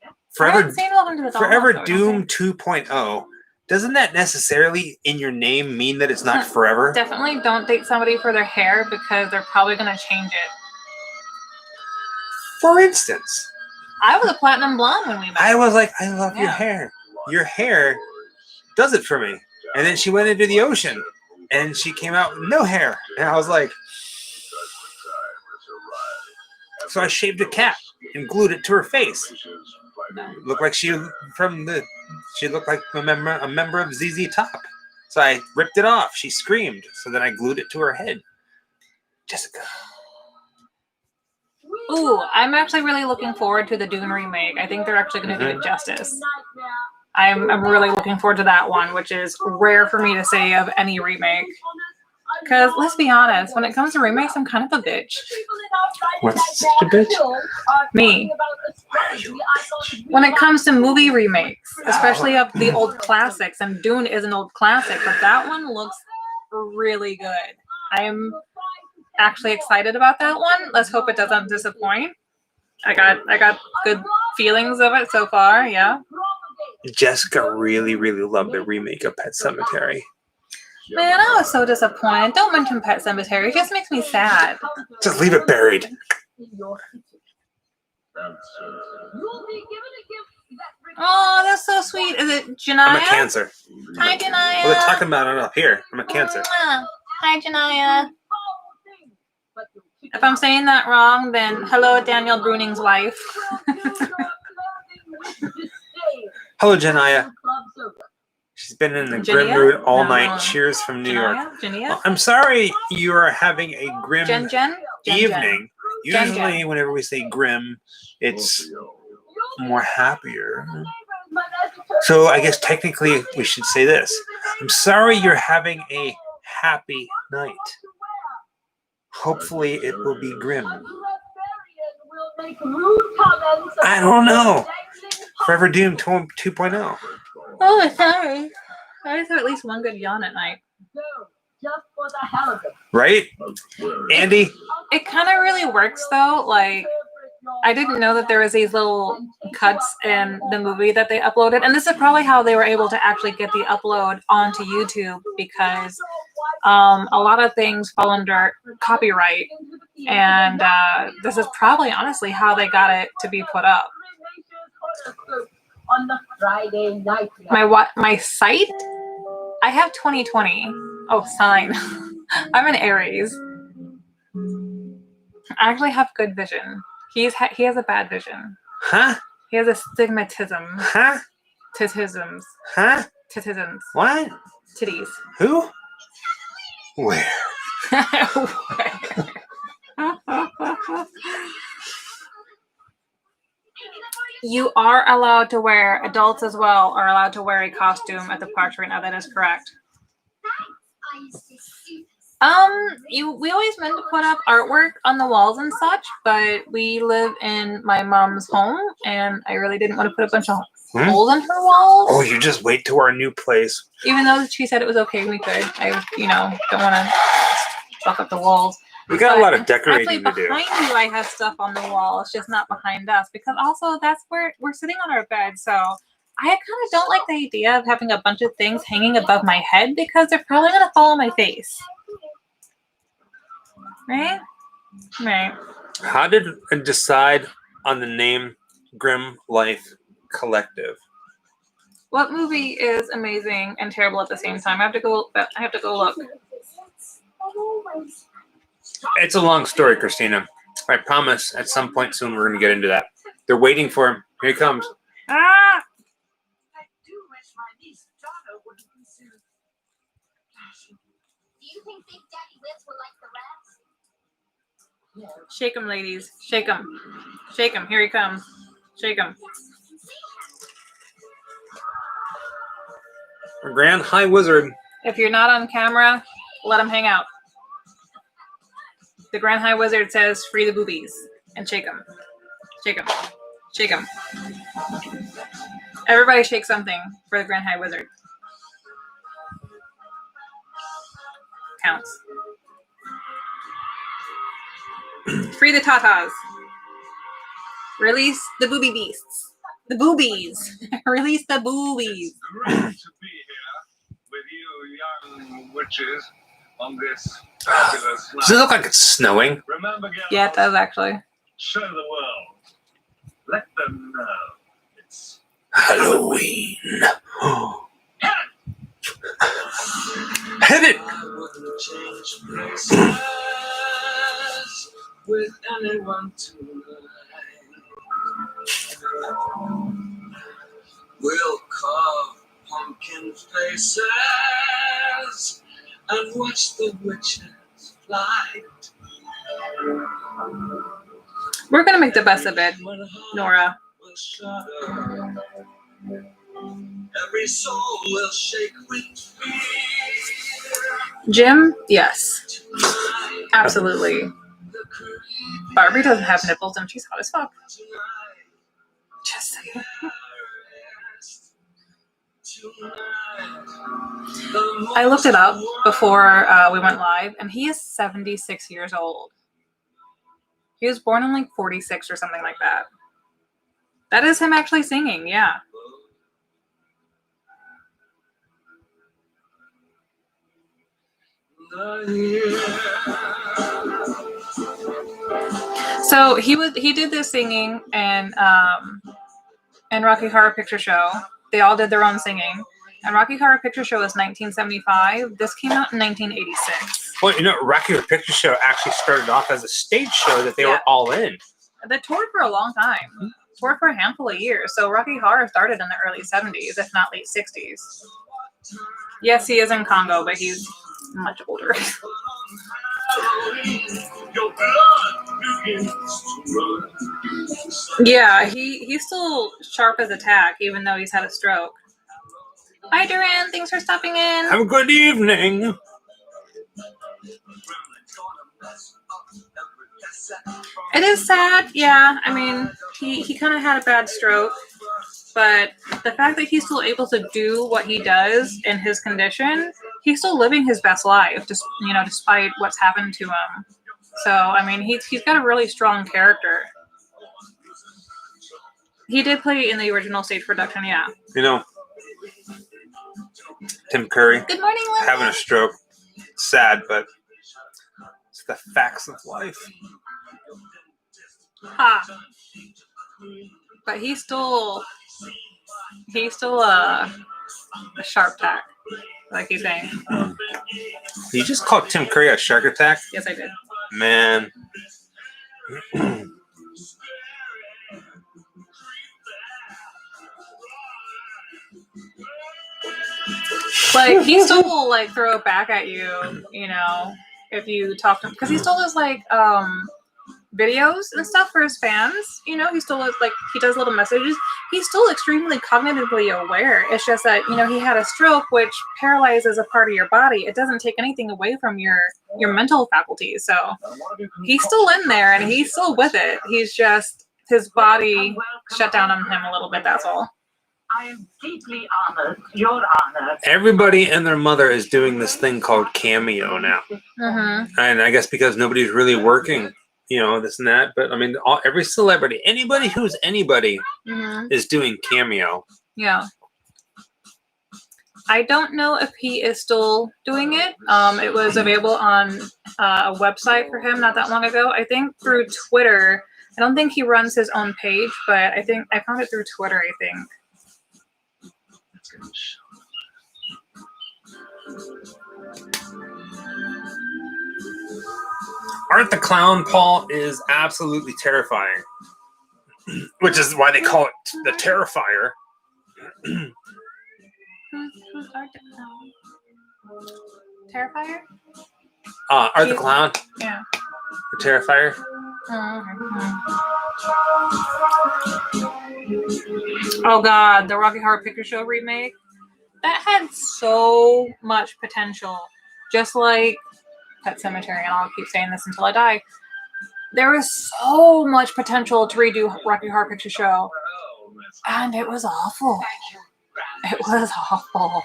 I Forever haven't seen Welcome to the Dollhouse, Forever though, Doom 2.0. Doesn't that necessarily in your name mean that it's not forever? Definitely don't date somebody for their hair because they're probably going to change it. For instance, I was a platinum blonde when we met. I was like, I love your Yeah. hair. Your hair does it for me. And then she went into the ocean and she came out with no hair. And I was like, so I shaved a cap and glued it to her face. Looked like she looked like a member of ZZ Top. So I ripped it off. She screamed. So then I glued it to her head. Jessica. Ooh, I'm actually really looking forward to the Dune remake. I think they're actually going to do it justice. I'm really looking forward to that one, which is rare for me to say of any remake. Because let's be honest, when it comes to remakes, I'm kind of a bitch. What's such a bitch? Me. When it comes to movie remakes, especially of the old classics, and Dune is an old classic, but that one looks really good. I am actually excited about that one. Let's hope it doesn't disappoint. I got good feelings of it so far, yeah. Jessica really, really loved the remake of Pet Sematary. Man, I was so disappointed. Don't mention Pet Sematary. It just makes me sad. Just leave it buried. Oh, that's so sweet. Is it Janaya? I'm a Cancer. Hi, Janaya. Well, they're talking about it up here. I'm a Cancer. Hi, Janaya. If I'm saying that wrong, then hello, Daniel Bruning's wife. Hello, Janaya. She's been in the grim Jania? mood all No. night. Cheers from New York. Jania? Well, I'm sorry you are having a grim Jen? evening. Jen. Usually, whenever we say grim, it's more happier. So I guess technically we should say this. I'm sorry you're having a happy night. Hopefully it will be grim. I don't know. Forever Doom 2.0. Oh, sorry. I always have at least one good yawn at night. Right? Andy? It kind of really works though. Like, I didn't know that there was these little cuts in the movie that they uploaded, and this is probably how they were able to actually get the upload onto YouTube, because a lot of things fall under copyright, and this is probably honestly how they got it to be put up. My sight? I have 20/20. Oh, sign. I'm an Aries. I actually have good vision. He has a bad vision. Huh? He has astigmatism. Huh? Titisms. Huh? Titisms. What? Titties. Who? Where? You are allowed to wear, adults as well are allowed to wear a costume at the parks right now. That is correct. We always meant to put up artwork on the walls and such, but we live in my mom's home, and I really didn't want to put a bunch of holes in her walls. Oh, you just wait to our new place. Even though she said it was okay, we could. I, don't want to fuck up the walls. We got a lot of decorating to do. Behind you, I have stuff on the wall. It's just not behind us, because also that's where we're sitting on our bed. So I kind of don't like the idea of having a bunch of things hanging above my head, because they're probably going to fall on my face. Right? Right. How did I decide on the name Grim Life Collective? What movie is amazing and terrible at the same time? I have to go look. It's a long story, Christina. I promise at some point soon we're going to get into that. They're waiting for him. Here he comes. Ah! I do wish my niece daughter would consider fashion. Do you think Big Daddy Liz will like the rats? Shake him, ladies. Shake him. Shake him. Here he comes. Shake him. Our Grand High Wizard. If you're not on camera, let him hang out. The Grand High Wizard says, free the boobies. And shake him. Shake him. Shake him. Everybody shake something for the Grand High Wizard. Counts. Free the tatas. Release the booby beasts. The boobies. Release the boobies. It's great to be here with you young witches on this fabulous night. Does it look like it's snowing? Remember, girls, Yeah, it does actually. show the world. Let them know it's Halloween. Hit it! I wouldn't change places with anyone tonight. We'll carve pumpkin faces and watch the witches fly. We're gonna make the best of it, Nora. Will shudder. Every soul will shake with fear. Jim, yes. Tonight, Absolutely. the creepy Barbie doesn't have nipples and she's hot as fuck. tonight. Just saying. I looked it up before we went live, and he is 76 years old. He was born in like 46 or something like that. That is him actually singing, yeah. So he did this singing and Rocky Horror Picture Show. They all did their own singing. And Rocky Horror Picture Show is 1975. This came out in 1986. Well, you know, Rocky Horror Picture Show actually started off as a stage show that they were all in. They toured for a long time. Toured for a handful of years. So Rocky Horror started in the early 70s, if not late 60s. Yes, he is in Congo, but he's much older. Yeah, he's still sharp as a tack, even though he's had a stroke. Hi, Duran. Thanks for stopping in. Have a good evening. It is sad, yeah. I mean, he kind of had a bad stroke, but the fact that he's still able to do what he does in his condition, he's still living his best life, just despite what's happened to him. So, I mean, he's got a really strong character. He did play in the original stage production, yeah. You know, Tim Curry. Good morning, Lily. Having a stroke. Sad, but it's the facts of life. Ha. But he's still a sharp tack, like he's saying. You just called Tim Curry a shark attack? Yes, I did. Man. Like, he still will, like, throw it back at you, if you talk to him. Because he still does, like, videos and stuff for his fans. He still is, like, he does little messages. He's still extremely cognitively aware. It's just that, he had a stroke, which paralyzes a part of your body. It doesn't take anything away from your mental faculties. So he's still in there, and he's still with it. He's just, his body shut down on him a little bit, that's all. I am deeply honored, Your Honor. Everybody and their mother is doing this thing called Cameo now. Mm-hmm. And I guess because nobody's really working, this and that. But, I mean, every celebrity, anybody who's anybody is doing Cameo. Yeah. I don't know if he is still doing it. It was available on a website for him not that long ago. I think through Twitter. I don't think he runs his own page, but I think I found it through Twitter, I think. Art the Clown, Paul, is absolutely terrifying. Which is why they call it the Terrifier. Who's Art the Clown? Terrifier? Art the Clown. Yeah. The Terrifier. Oh god, the Rocky Horror Picture Show remake. That had so much potential. Just like Pet Sematary, and I'll keep saying this until I die. There was so much potential to redo Rocky Horror Picture Show. And it was awful. It was awful.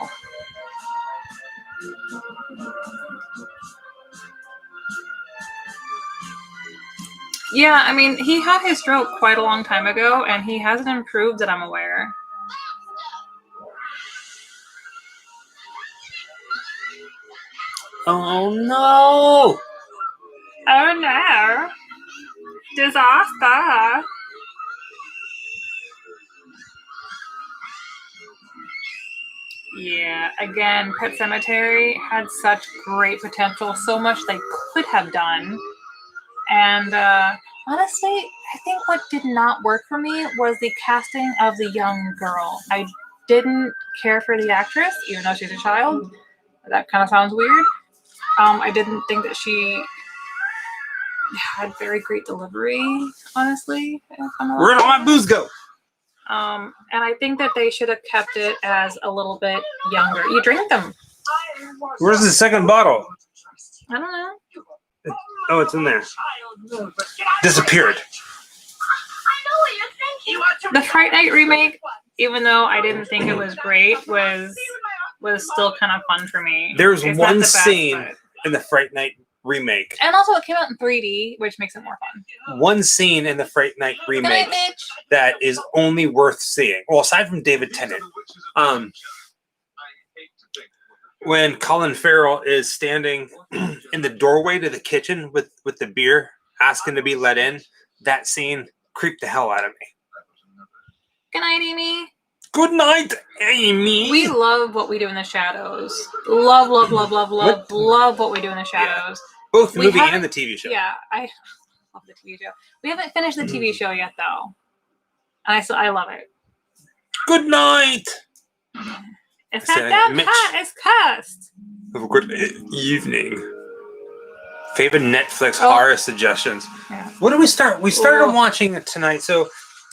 Yeah, I mean, he had his stroke quite a long time ago, and he hasn't improved that I'm aware. Oh no! Oh no! Disaster! Yeah, again, Pet Sematary had such great potential, so much they could have done. And honestly, I think what did not work for me was the casting of the young girl. I didn't care for the actress, even though she's a child. That kind of sounds weird. I didn't think that she had very great delivery, honestly. Where'd all my booze go? And I think that they should have kept it as a little bit younger. You drink them. Where's the second bottle? I don't know. Oh, it's in there. Disappeared. The Fright Night remake, even though I didn't think it was great, was still kind of fun for me. There's It's one not the best, scene but- in the Fright Night remake. And also, it came out in 3D, which makes it more fun. One scene in the Fright Night Good night, remake Mitch. that is only worth seeing. Well, aside from David Tennant, when Colin Farrell is standing in the doorway to the kitchen with the beer, asking to be let in, that scene creeped the hell out of me. Good night, Amy. Good night, Amy. We love What We Do in the Shadows. Love What We Do in the Shadows. Both the We movie and haven't- the TV show. Yeah, I love the TV show. We haven't finished the TV show yet, though. And I love it. Good night. It's Say, that Mitch. cat is cussed. Have a good evening. Favorite Netflix Oh. horror suggestions. Yeah. What did we start? We started Oh. watching it tonight. So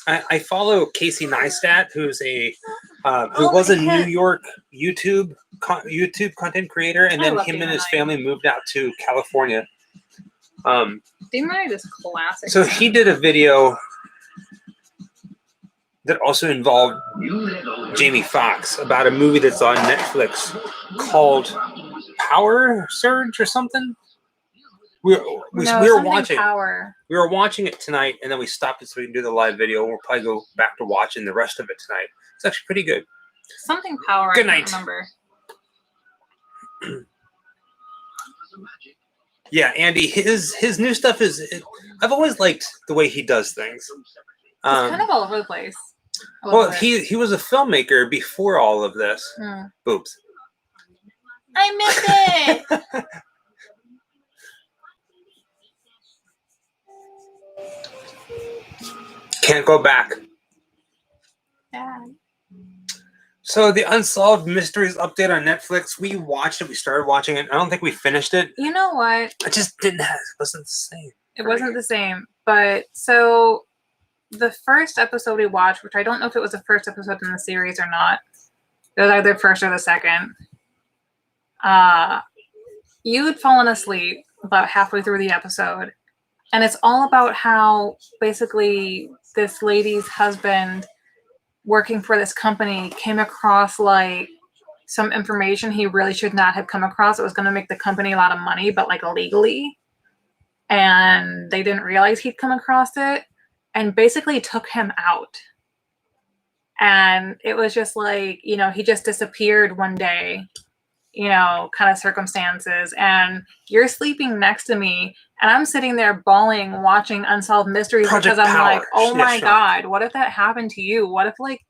I follow Casey Neistat, who's who was a New York YouTube content creator, and I then love him and Demon his Knight. family moved out to California. Demon Knight is classic. So he did a video that also involved Jamie Foxx about a movie that's on Netflix called Power Surge or something. We were something watching. Power. We were watching it tonight, and then we stopped it so we can do the live video. We'll probably go back to watching the rest of it tonight. It's actually pretty good. Something Power. Good I night. can't remember. Yeah, Andy, his new stuff is. I've always liked the way he does things. It's kind of all over the place. Well, he was a filmmaker before all of this. Hmm. Boobs. I miss it. Can't go back. Yeah. So the Unsolved Mysteries update on Netflix. We watched it. We started watching it. I don't think we finished it. You know what? I just didn't have. It wasn't the same. It wasn't the same. But so the first episode we watched, which I don't know if it was the first episode in the series or not. It was either the first or the second. You had fallen asleep about halfway through the episode. And it's all about how basically this lady's husband working for this company came across like some information he really should not have come across. It was going to make the company a lot of money, but like illegally. And they didn't realize he'd come across it and basically took him out. And it was just like, you know, he just disappeared one day, you know, kind of circumstances. And you're sleeping next to me and I'm sitting there bawling, watching Unsolved Mysteries Project because I'm Power. like, oh Yeah, my sure. God, what if that happened to you? What if like,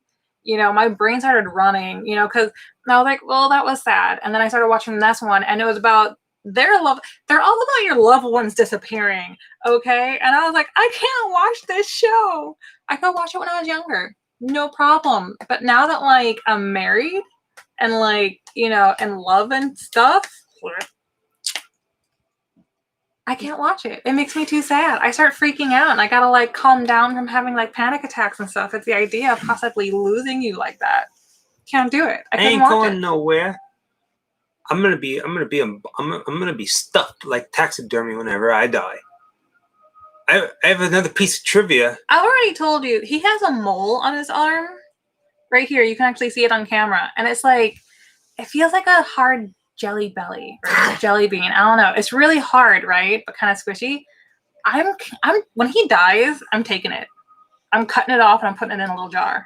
you know, my brain started running, you know, because I was like, well, that was sad. And then I started watching this one and it was about their love. They're all about your loved ones disappearing. Okay. And I was like, I can't watch this show. I could watch it when I was younger. No problem. But now that like I'm married and like, you know, and love and stuff, I can't watch it. It makes me too sad. I start freaking out and I gotta like calm down from having like panic attacks and stuff. It's the idea of possibly losing you like that. Can't do it. I couldn't ain't watch going it. nowhere. I'm gonna be stuffed like taxidermy whenever I die. I have another piece of trivia. I already told you, he has a mole on his arm. Right here. You can actually see it on camera. And it's like, it feels like a hard jelly belly or jelly bean. I don't know. It's really hard, right? But kind of squishy. I'm when he dies, I'm taking it. I'm cutting it off and I'm putting it in a little jar.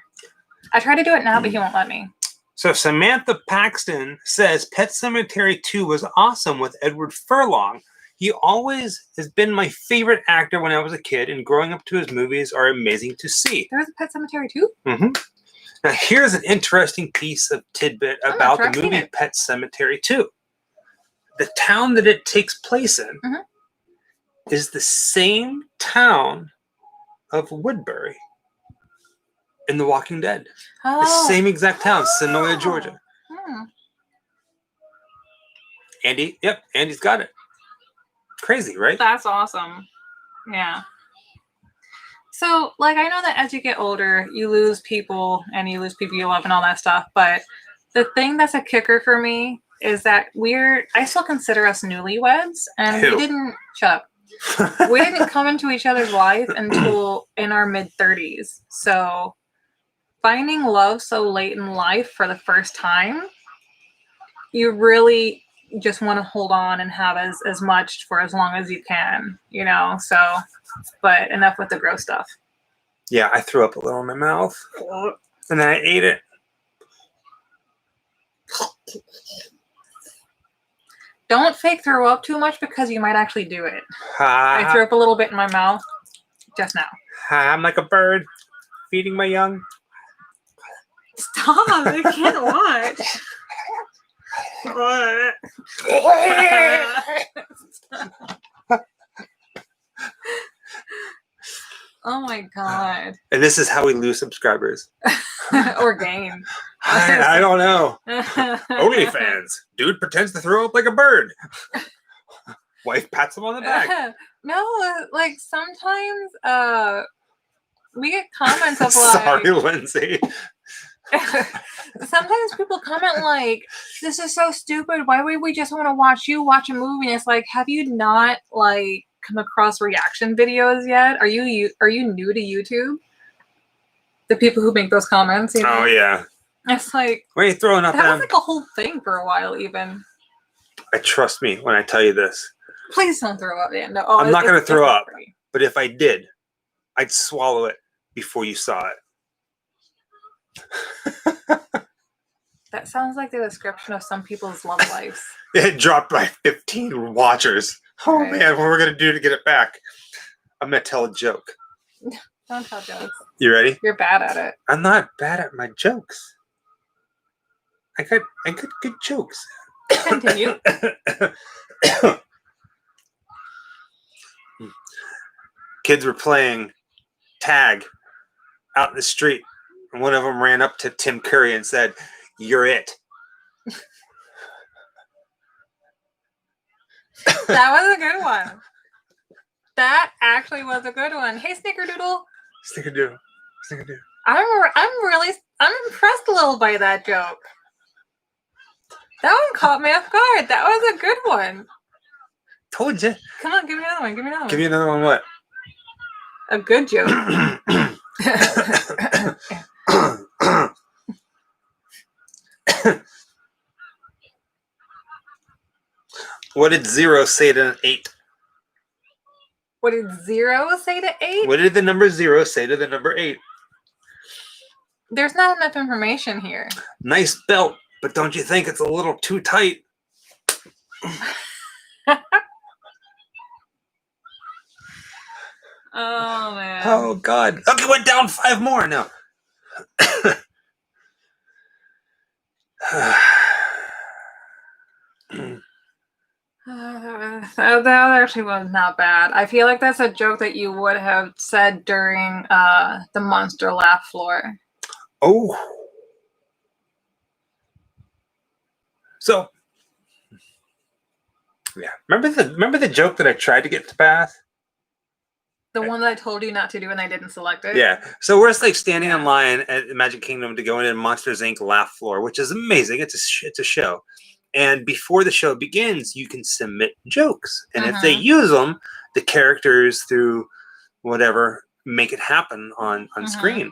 I try to do it now, but he won't let me. So Samantha Paxton says Pet Sematary 2 was awesome with Edward Furlong. He always has been my favorite actor when I was a kid, and growing up to his movies are amazing to see. There was a Pet Cemetery too? Mm-hmm. Now here's an interesting piece of tidbit I'm about the not sure I've movie seen it. Pet Sematary 2. The town that it takes place in Mhm. is the same town of Woodbury in The Walking Dead. Oh. The same exact town, Sonoya, Georgia. Hmm. Andy, yep, Andy's got it. Crazy, right? That's awesome. Yeah. So, like, I know that as you get older, you lose people and you lose people you love and all that stuff. But the thing that's a kicker for me is that I still consider us newlyweds. And Who? we didn't, shut up. We didn't come into each other's life until in our mid-30s. So, finding love so late in life for the first time, you really just want to hold on and have as much for as long as you can, you know? So, but enough with the gross stuff. Yeah, I threw up a little in my mouth. And then I ate it. Don't fake throw up too much because you might actually do it. I threw up a little bit in my mouth just now. I'm like a bird feeding my young. Stop! I can't watch. Oh my god. And this is how we lose subscribers. Or gain. I don't know. OnlyFans. Dude pretends to throw up like a bird. Wife pats him on the back. No, like sometimes we get comments of like Sorry, Lindsay. sometimes people comment like, this is so stupid, why would we just want to watch you watch a movie? And it's like, have you not like come across reaction videos yet? Are you new to YouTube? The people who make those comments, you know? Oh yeah. It's like, Why are you throwing up that was them? like a whole thing for a while even. Trust me when I tell you this. Please don't throw up, yeah. No, I'm not gonna throw up. pretty. But if I did, I'd swallow it before you saw it. That sounds like the description of some people's love lives. It dropped by 15 watchers. Oh Right. man, what we're gonna do to get it back? I'm gonna tell a joke. Don't tell jokes. You ready? You're bad at it. I'm not bad at my jokes. I got good jokes. Continue. Kids were playing tag out in the street, and one of them ran up to Tim Curry and said, "You're it." That was a good one. That actually was a good one. Hey, Snickerdoodle. Snickerdoodle. Snickerdoodle. I'm impressed a little by that joke. That one caught me off guard. That was a good one. Told you. Come on, give me another one. Give me another one. Give me another one. What? A good joke. What did 0 say to an 8? What did 0 say to 8? What did the number 0 say to the number 8? There's not enough information here. Nice belt, but don't you think it's a little too tight? Oh man. Oh God! Okay, went down 5 more now. That actually was not bad. I feel like that's a joke that you would have said during the monster laugh floor. Oh. So, yeah. Remember the joke that I tried to get to pass? The one that I told you not to do and I didn't select it. Yeah. So we're just like standing in line at Magic Kingdom to go into Monsters Inc. laugh floor, which is amazing. It's a show. And before the show begins, you can submit jokes. And if they use them, the characters through whatever make it happen on screen.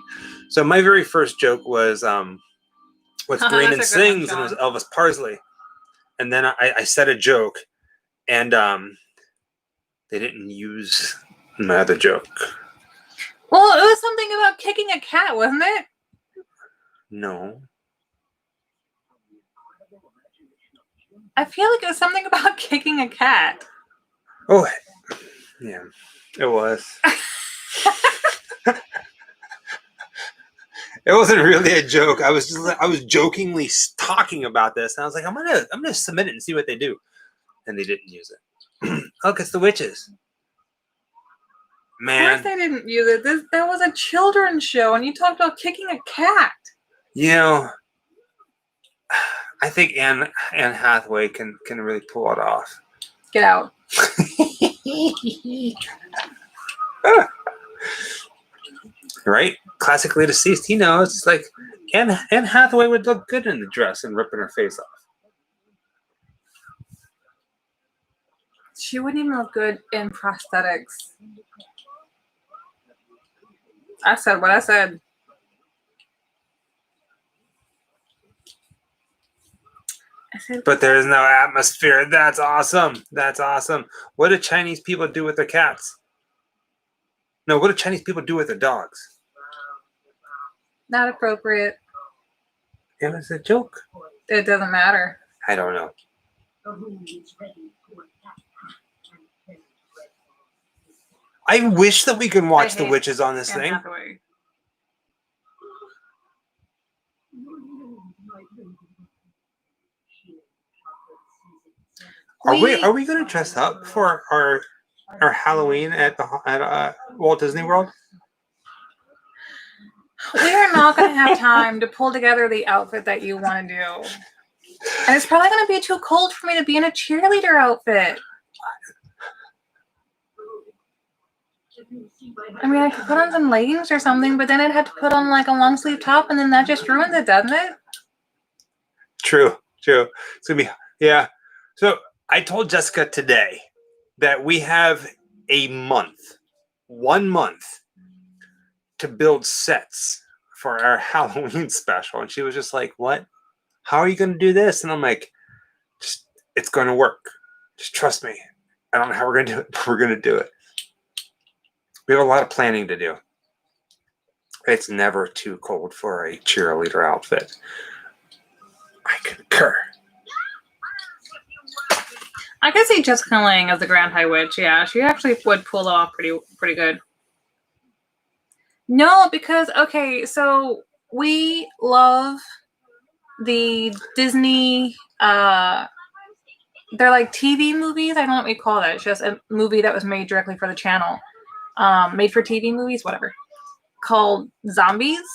So my very first joke was what's green and That's a good one, sings, and it was Sean. Elvis Parsley. And then I said a joke, and they didn't use my other joke. Well, it was something about kicking a cat, wasn't it? No. I feel like it was something about kicking a cat. Oh, yeah, it was. It wasn't really a joke. I was jokingly talking about this, and I was like, I'm gonna submit it and see what they do, and they didn't use it. Look, it's the witches. Of Man, course they didn't use it. That was a children's show, and you talked about kicking a cat. you know, I think Anne Hathaway can really pull it off. Get out. Right? Classically deceased. He knows. It's like Anne Hathaway would look good in the dress and ripping her face off. She wouldn't even look good in prosthetics. I said what I said. But there's no atmosphere. That's awesome. That's awesome. What do Chinese people do with their cats? No, what do Chinese people do with their dogs? Not appropriate. It was a joke. It doesn't matter. I don't know. I wish that we could watch The hate Witches on this Anne thing. Hathaway. Are we going to dress up for our Halloween at Walt Disney World? We are not going to have time to pull together the outfit that you want to do. And it's probably going to be too cold for me to be in a cheerleader outfit. I mean, I could put on some leggings or something, but then I'd have to put on like a long sleeve top, and then that just ruins it, doesn't it? True. It's going to be, yeah. So I told Jessica today that we have a month, 1 month, to build sets for our Halloween special. And she was just like, what? How are you going to do this? And I'm like, it's going to work. Just trust me. I don't know how we're going to do it, but we're going to do it. We have a lot of planning to do. It's never too cold for a cheerleader outfit. I concur. I could see Jessica Lange as the Grand High Witch. Yeah, she actually would pull it off pretty good. No, because okay, so we love the Disney. They're like TV movies. I don't know what we call that. It's just a movie that was made directly for the channel. Made for TV movies, whatever. Called Zombies.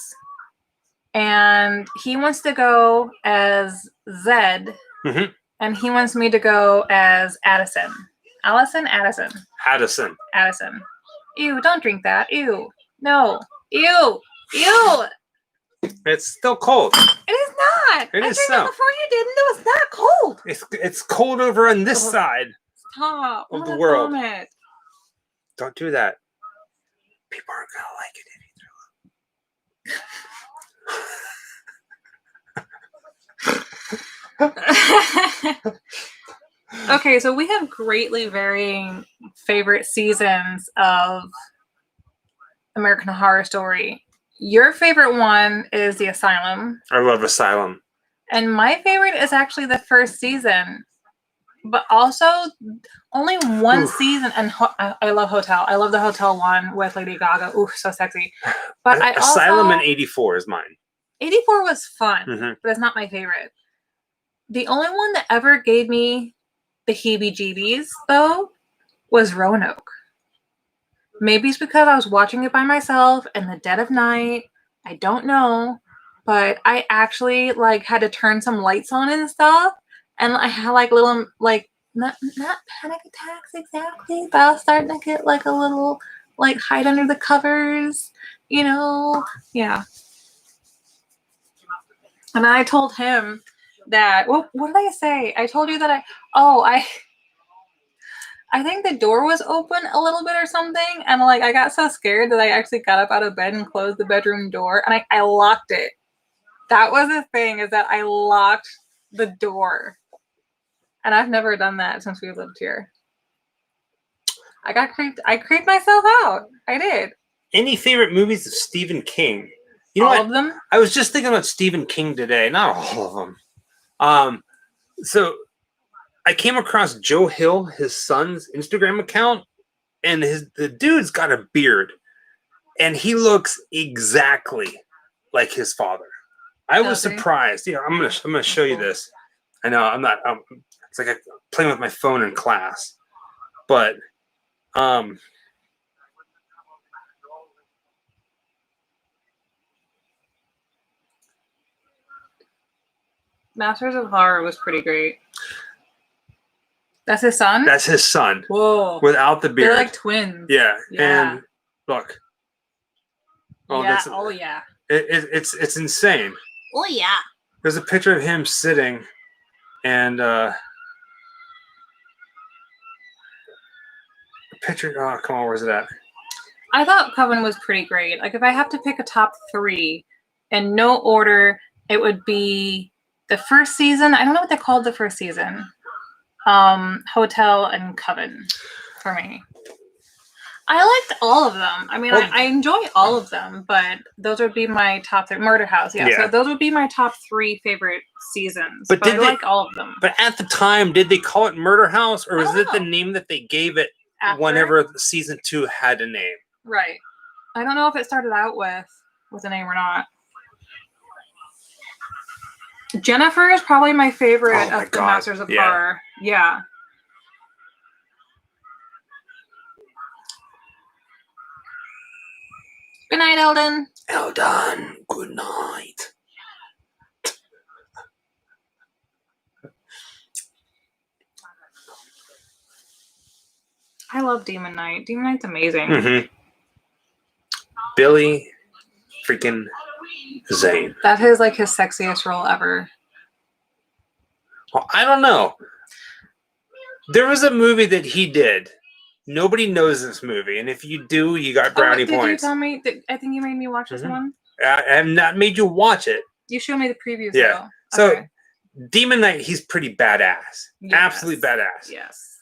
And he wants to go as Zed. Mm-hmm. And he wants me to go as Addison. Addison. Ew, don't drink that. Ew. No. Ew. It's still cold. It is not. It I is drank so. it before you did, and it was not cold. It's cold over on this side Stop. of the world. Vomit. Don't do that. People aren't gonna like it Okay, so we have greatly varying favorite seasons of American Horror Story. Your favorite one is The Asylum. I love Asylum. And my favorite is actually the first season. But also, only one season. And I love Hotel. I love the Hotel one with Lady Gaga. Ooh, so sexy. But Asylum in 84 is mine. 84 was fun, but it's not my favorite. The only one that ever gave me the heebie-jeebies, though, was Roanoke. Maybe it's because I was watching it by myself in the dead of night. I don't know. But I actually had to turn some lights on and stuff. And I had little, not panic attacks exactly, but I was starting to get a little, hide under the covers, Yeah. And I told him that, what did I say? I told you that I think the door was open a little bit or something. And I got so scared that I actually got up out of bed and closed the bedroom door. And I locked it. That was the thing, is that I locked the door. And I've never done that since we lived here. I creeped myself out. I did. Any favorite movies of Stephen King? You know all what? of them? I was just thinking about Stephen King today. Not all of them. So I came across Joe Hill, his son's Instagram account, and the dude's got a beard, and he looks exactly like his father. I was surprised. Yeah, I'm gonna show you this. I know I'm not. It's like I'm playing with my phone in class, but Masters of Horror was pretty great. That's his son? That's his son. Whoa. Without the beard. They're like twins. Yeah. And look. Oh, yeah. It's insane. Oh, yeah. There's a picture of him sitting, and a picture. Oh, come on, where's it at? I thought Coven was pretty great. If I have to pick a top 3 in no order, it would be the first season. I don't know what they called the first season. Hotel and Coven for me. I liked all of them. I mean, I enjoy all of them, but those would be my top 3. Murder House, yeah. So those would be my top 3 favorite seasons. But I like all of them. But at the time, did they call it Murder House, or was it the name that they gave it whenever season 2 had a name? Right. I don't know if it started out with a name or not. Jennifer is probably my favorite Oh my of the God, Masters of yeah. Horror. Yeah. Good night, Eldon. Eldon, good night. I love Demon Knight. Demon Knight's amazing. Mm-hmm. Billy freaking Zane. That is like his sexiest role ever. Well, I don't know. There was a movie that he did. Nobody knows this movie, and if you do, you got brownie did points. you tell me? I think you made me watch this one. I have not made you watch it. You showed me the previews. Yeah. Though. So Okay. Demon Knight, he's pretty badass. Yes. Absolutely badass. Yes.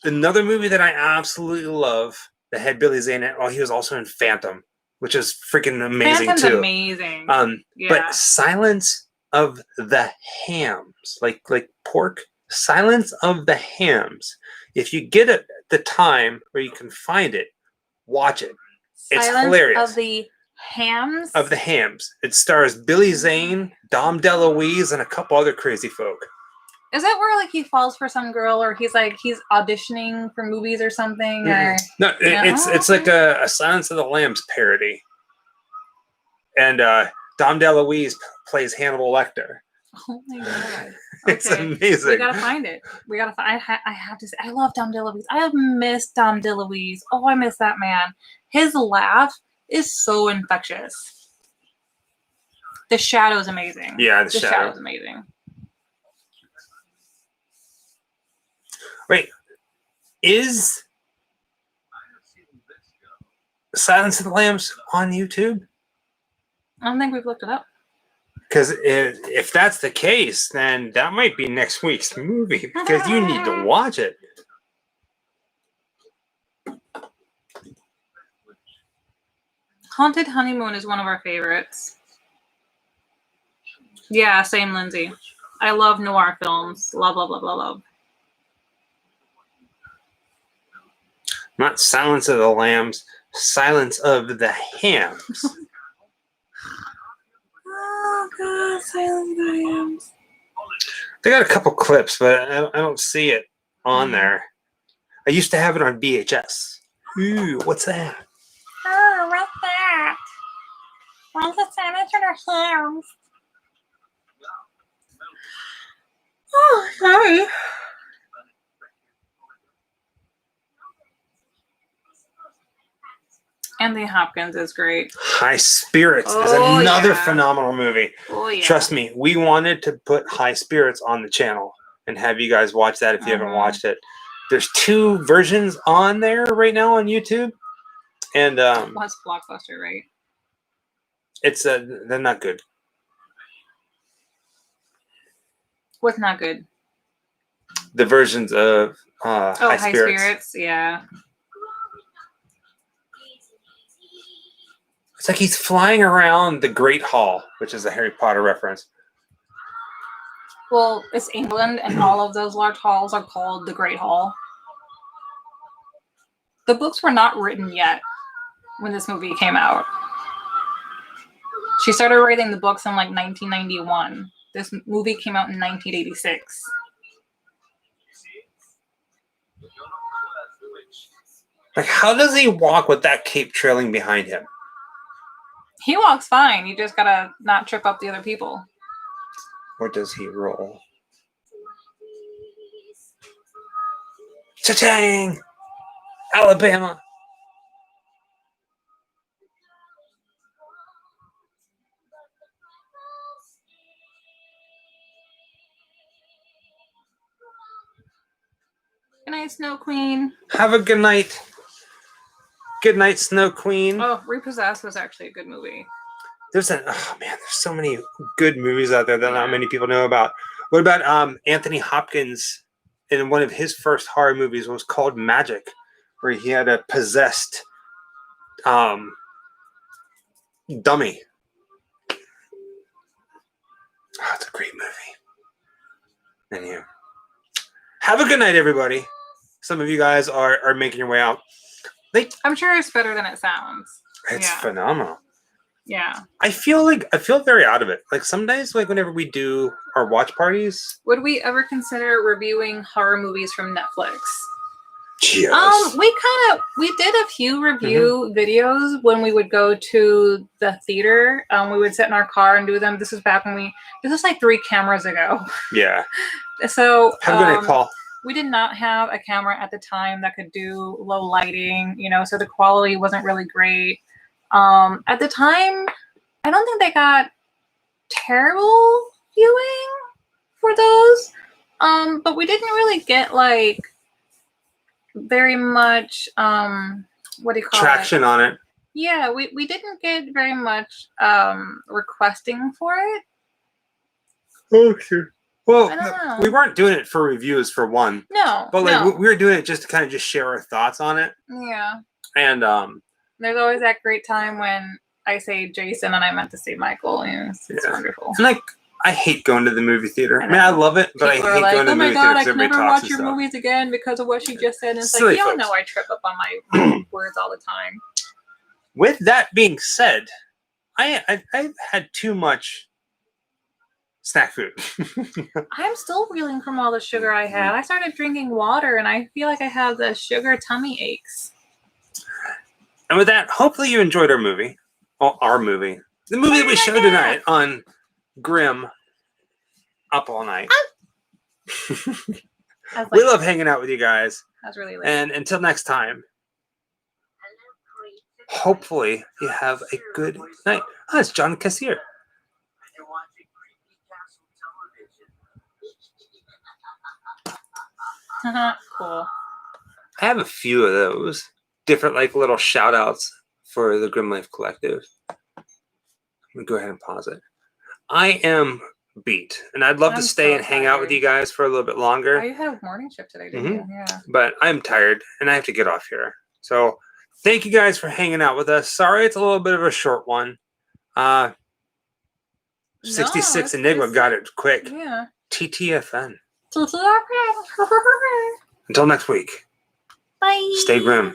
Another movie that I absolutely love that had Billy Zane in it. Oh, he was also in Phantom, which is freaking amazing Phantom's too. amazing. Yeah. But Silence of the Hams, like pork. Silence of the Hams. If you get it the time where you can find it, watch it. It's Silence hilarious. Of the Hams. Of the Hams. It stars Billy Zane, Dom DeLuise, and a couple other crazy folk. Is that where like he falls for some girl, or he's auditioning for movies or something? Or No, it's like a Silence of the Lambs parody. And Dom DeLuise plays Hannibal Lecter. Oh my God. It's Okay. amazing. We gotta find it. I have to say, I love Dom DeLuise. I have missed Dom DeLuise. Oh, I miss that man. His laugh is so infectious. The Shadow's amazing. Yeah, the Shadow. Shadow's amazing. Wait, is Silence of the Lambs on YouTube? I don't think we've looked it up. Because if that's the case, then that might be next week's movie because you need to watch it. Haunted Honeymoon is one of our favorites. Yeah, same, Lindsay. I love noir films. Love, love, love, love, love. Not Silence of the Lambs, Silence of the Hams. Oh, God, Silence of the Lambs. They got a couple clips, but I don't see it on there. I used to have it on VHS. Ooh, what's that? Oh, what's that? What's the Silence of the Lambs? Oh, sorry. Anthony Hopkins is great. High Spirits is Oh, another yeah. phenomenal movie. Oh, yeah. Trust me, we wanted to put High Spirits on the channel and have you guys watch that if you haven't watched it. There's 2 versions on there right now on YouTube. And What's Blockbuster, right? it's they're not good. What's not good? The versions of High Spirits. Spirits, yeah. It's like he's flying around the Great Hall, which is a Harry Potter reference. Well, it's England, and all of those large halls are called the Great Hall. The books were not written yet when this movie came out. She started writing the books in like 1991. This movie came out in 1986. Like, how does he walk with that cape trailing behind him? He walks fine. You just gotta not trip up the other people. Or does he roll? Cha-chang! Alabama! Good night, Snow Queen. Have a good night. Good night, Snow Queen. Oh, Repossessed was actually a good movie. There's so many good movies out there that not many people know about. What about Anthony Hopkins in one of his first horror movies was called Magic, where he had a possessed dummy. Oh, it's a great movie. Anyway, have a good night, everybody. Some of you guys are making your way out. I'm sure it's better than it sounds. It's phenomenal. Yeah. I feel very out of it. Like sometimes, like whenever we do our watch parties. Would we ever consider reviewing horror movies from Netflix? Yes. We did a few review videos when we would go to the theater. We would sit in our car and do them. This was back when this was like 3 cameras ago. Yeah. So have a good night, Paul. We did not have a camera at the time that could do low lighting, so the quality wasn't really great. At the time, I don't think they got terrible viewing for those. But we didn't really get like very much what do you call traction on it. Yeah, we didn't get very much requesting for it. Oh, sure. Well, I don't know. we weren't doing it for reviews for one. No. But like no. we were doing it just to kind of just share our thoughts on it. Yeah. And there's always that great time when I say Jason and I meant to say Michael. It's wonderful. And like I hate going to the movie theater. I mean, I love it, but People I hate like, going to the movie theater. Oh my god, I can never talks watch your stuff. movies again because of what she just said. And it's Silly like, y'all folks. know I trip up on my words all the time. With that being said, I've had too much snack food. I'm still reeling from all the sugar I had. I started drinking water and I feel like I have the sugar tummy aches. And with that, hopefully you enjoyed our movie. Well, our movie. The movie that we showed tonight on Grimm Up All Night. We love hanging out with you guys. That's really late. And until next time, hopefully you have a good night. Oh, it's John Cassier. You're watching Creepy Castle Television. Cool. I have a few of those. Different like little shout outs for the Grim Life Collective. I'm gonna go ahead and pause it. I am beat, and I'd love to stay and hang out with you guys for a little bit longer. Oh, you had a morning shift today, didn't you? Yeah. But I'm tired, and I have to get off here. So thank you guys for hanging out with us. Sorry it's a little bit of a short one. 66 Enigma got it quick. Yeah. TTFN. Until next week. Bye. Stay grim.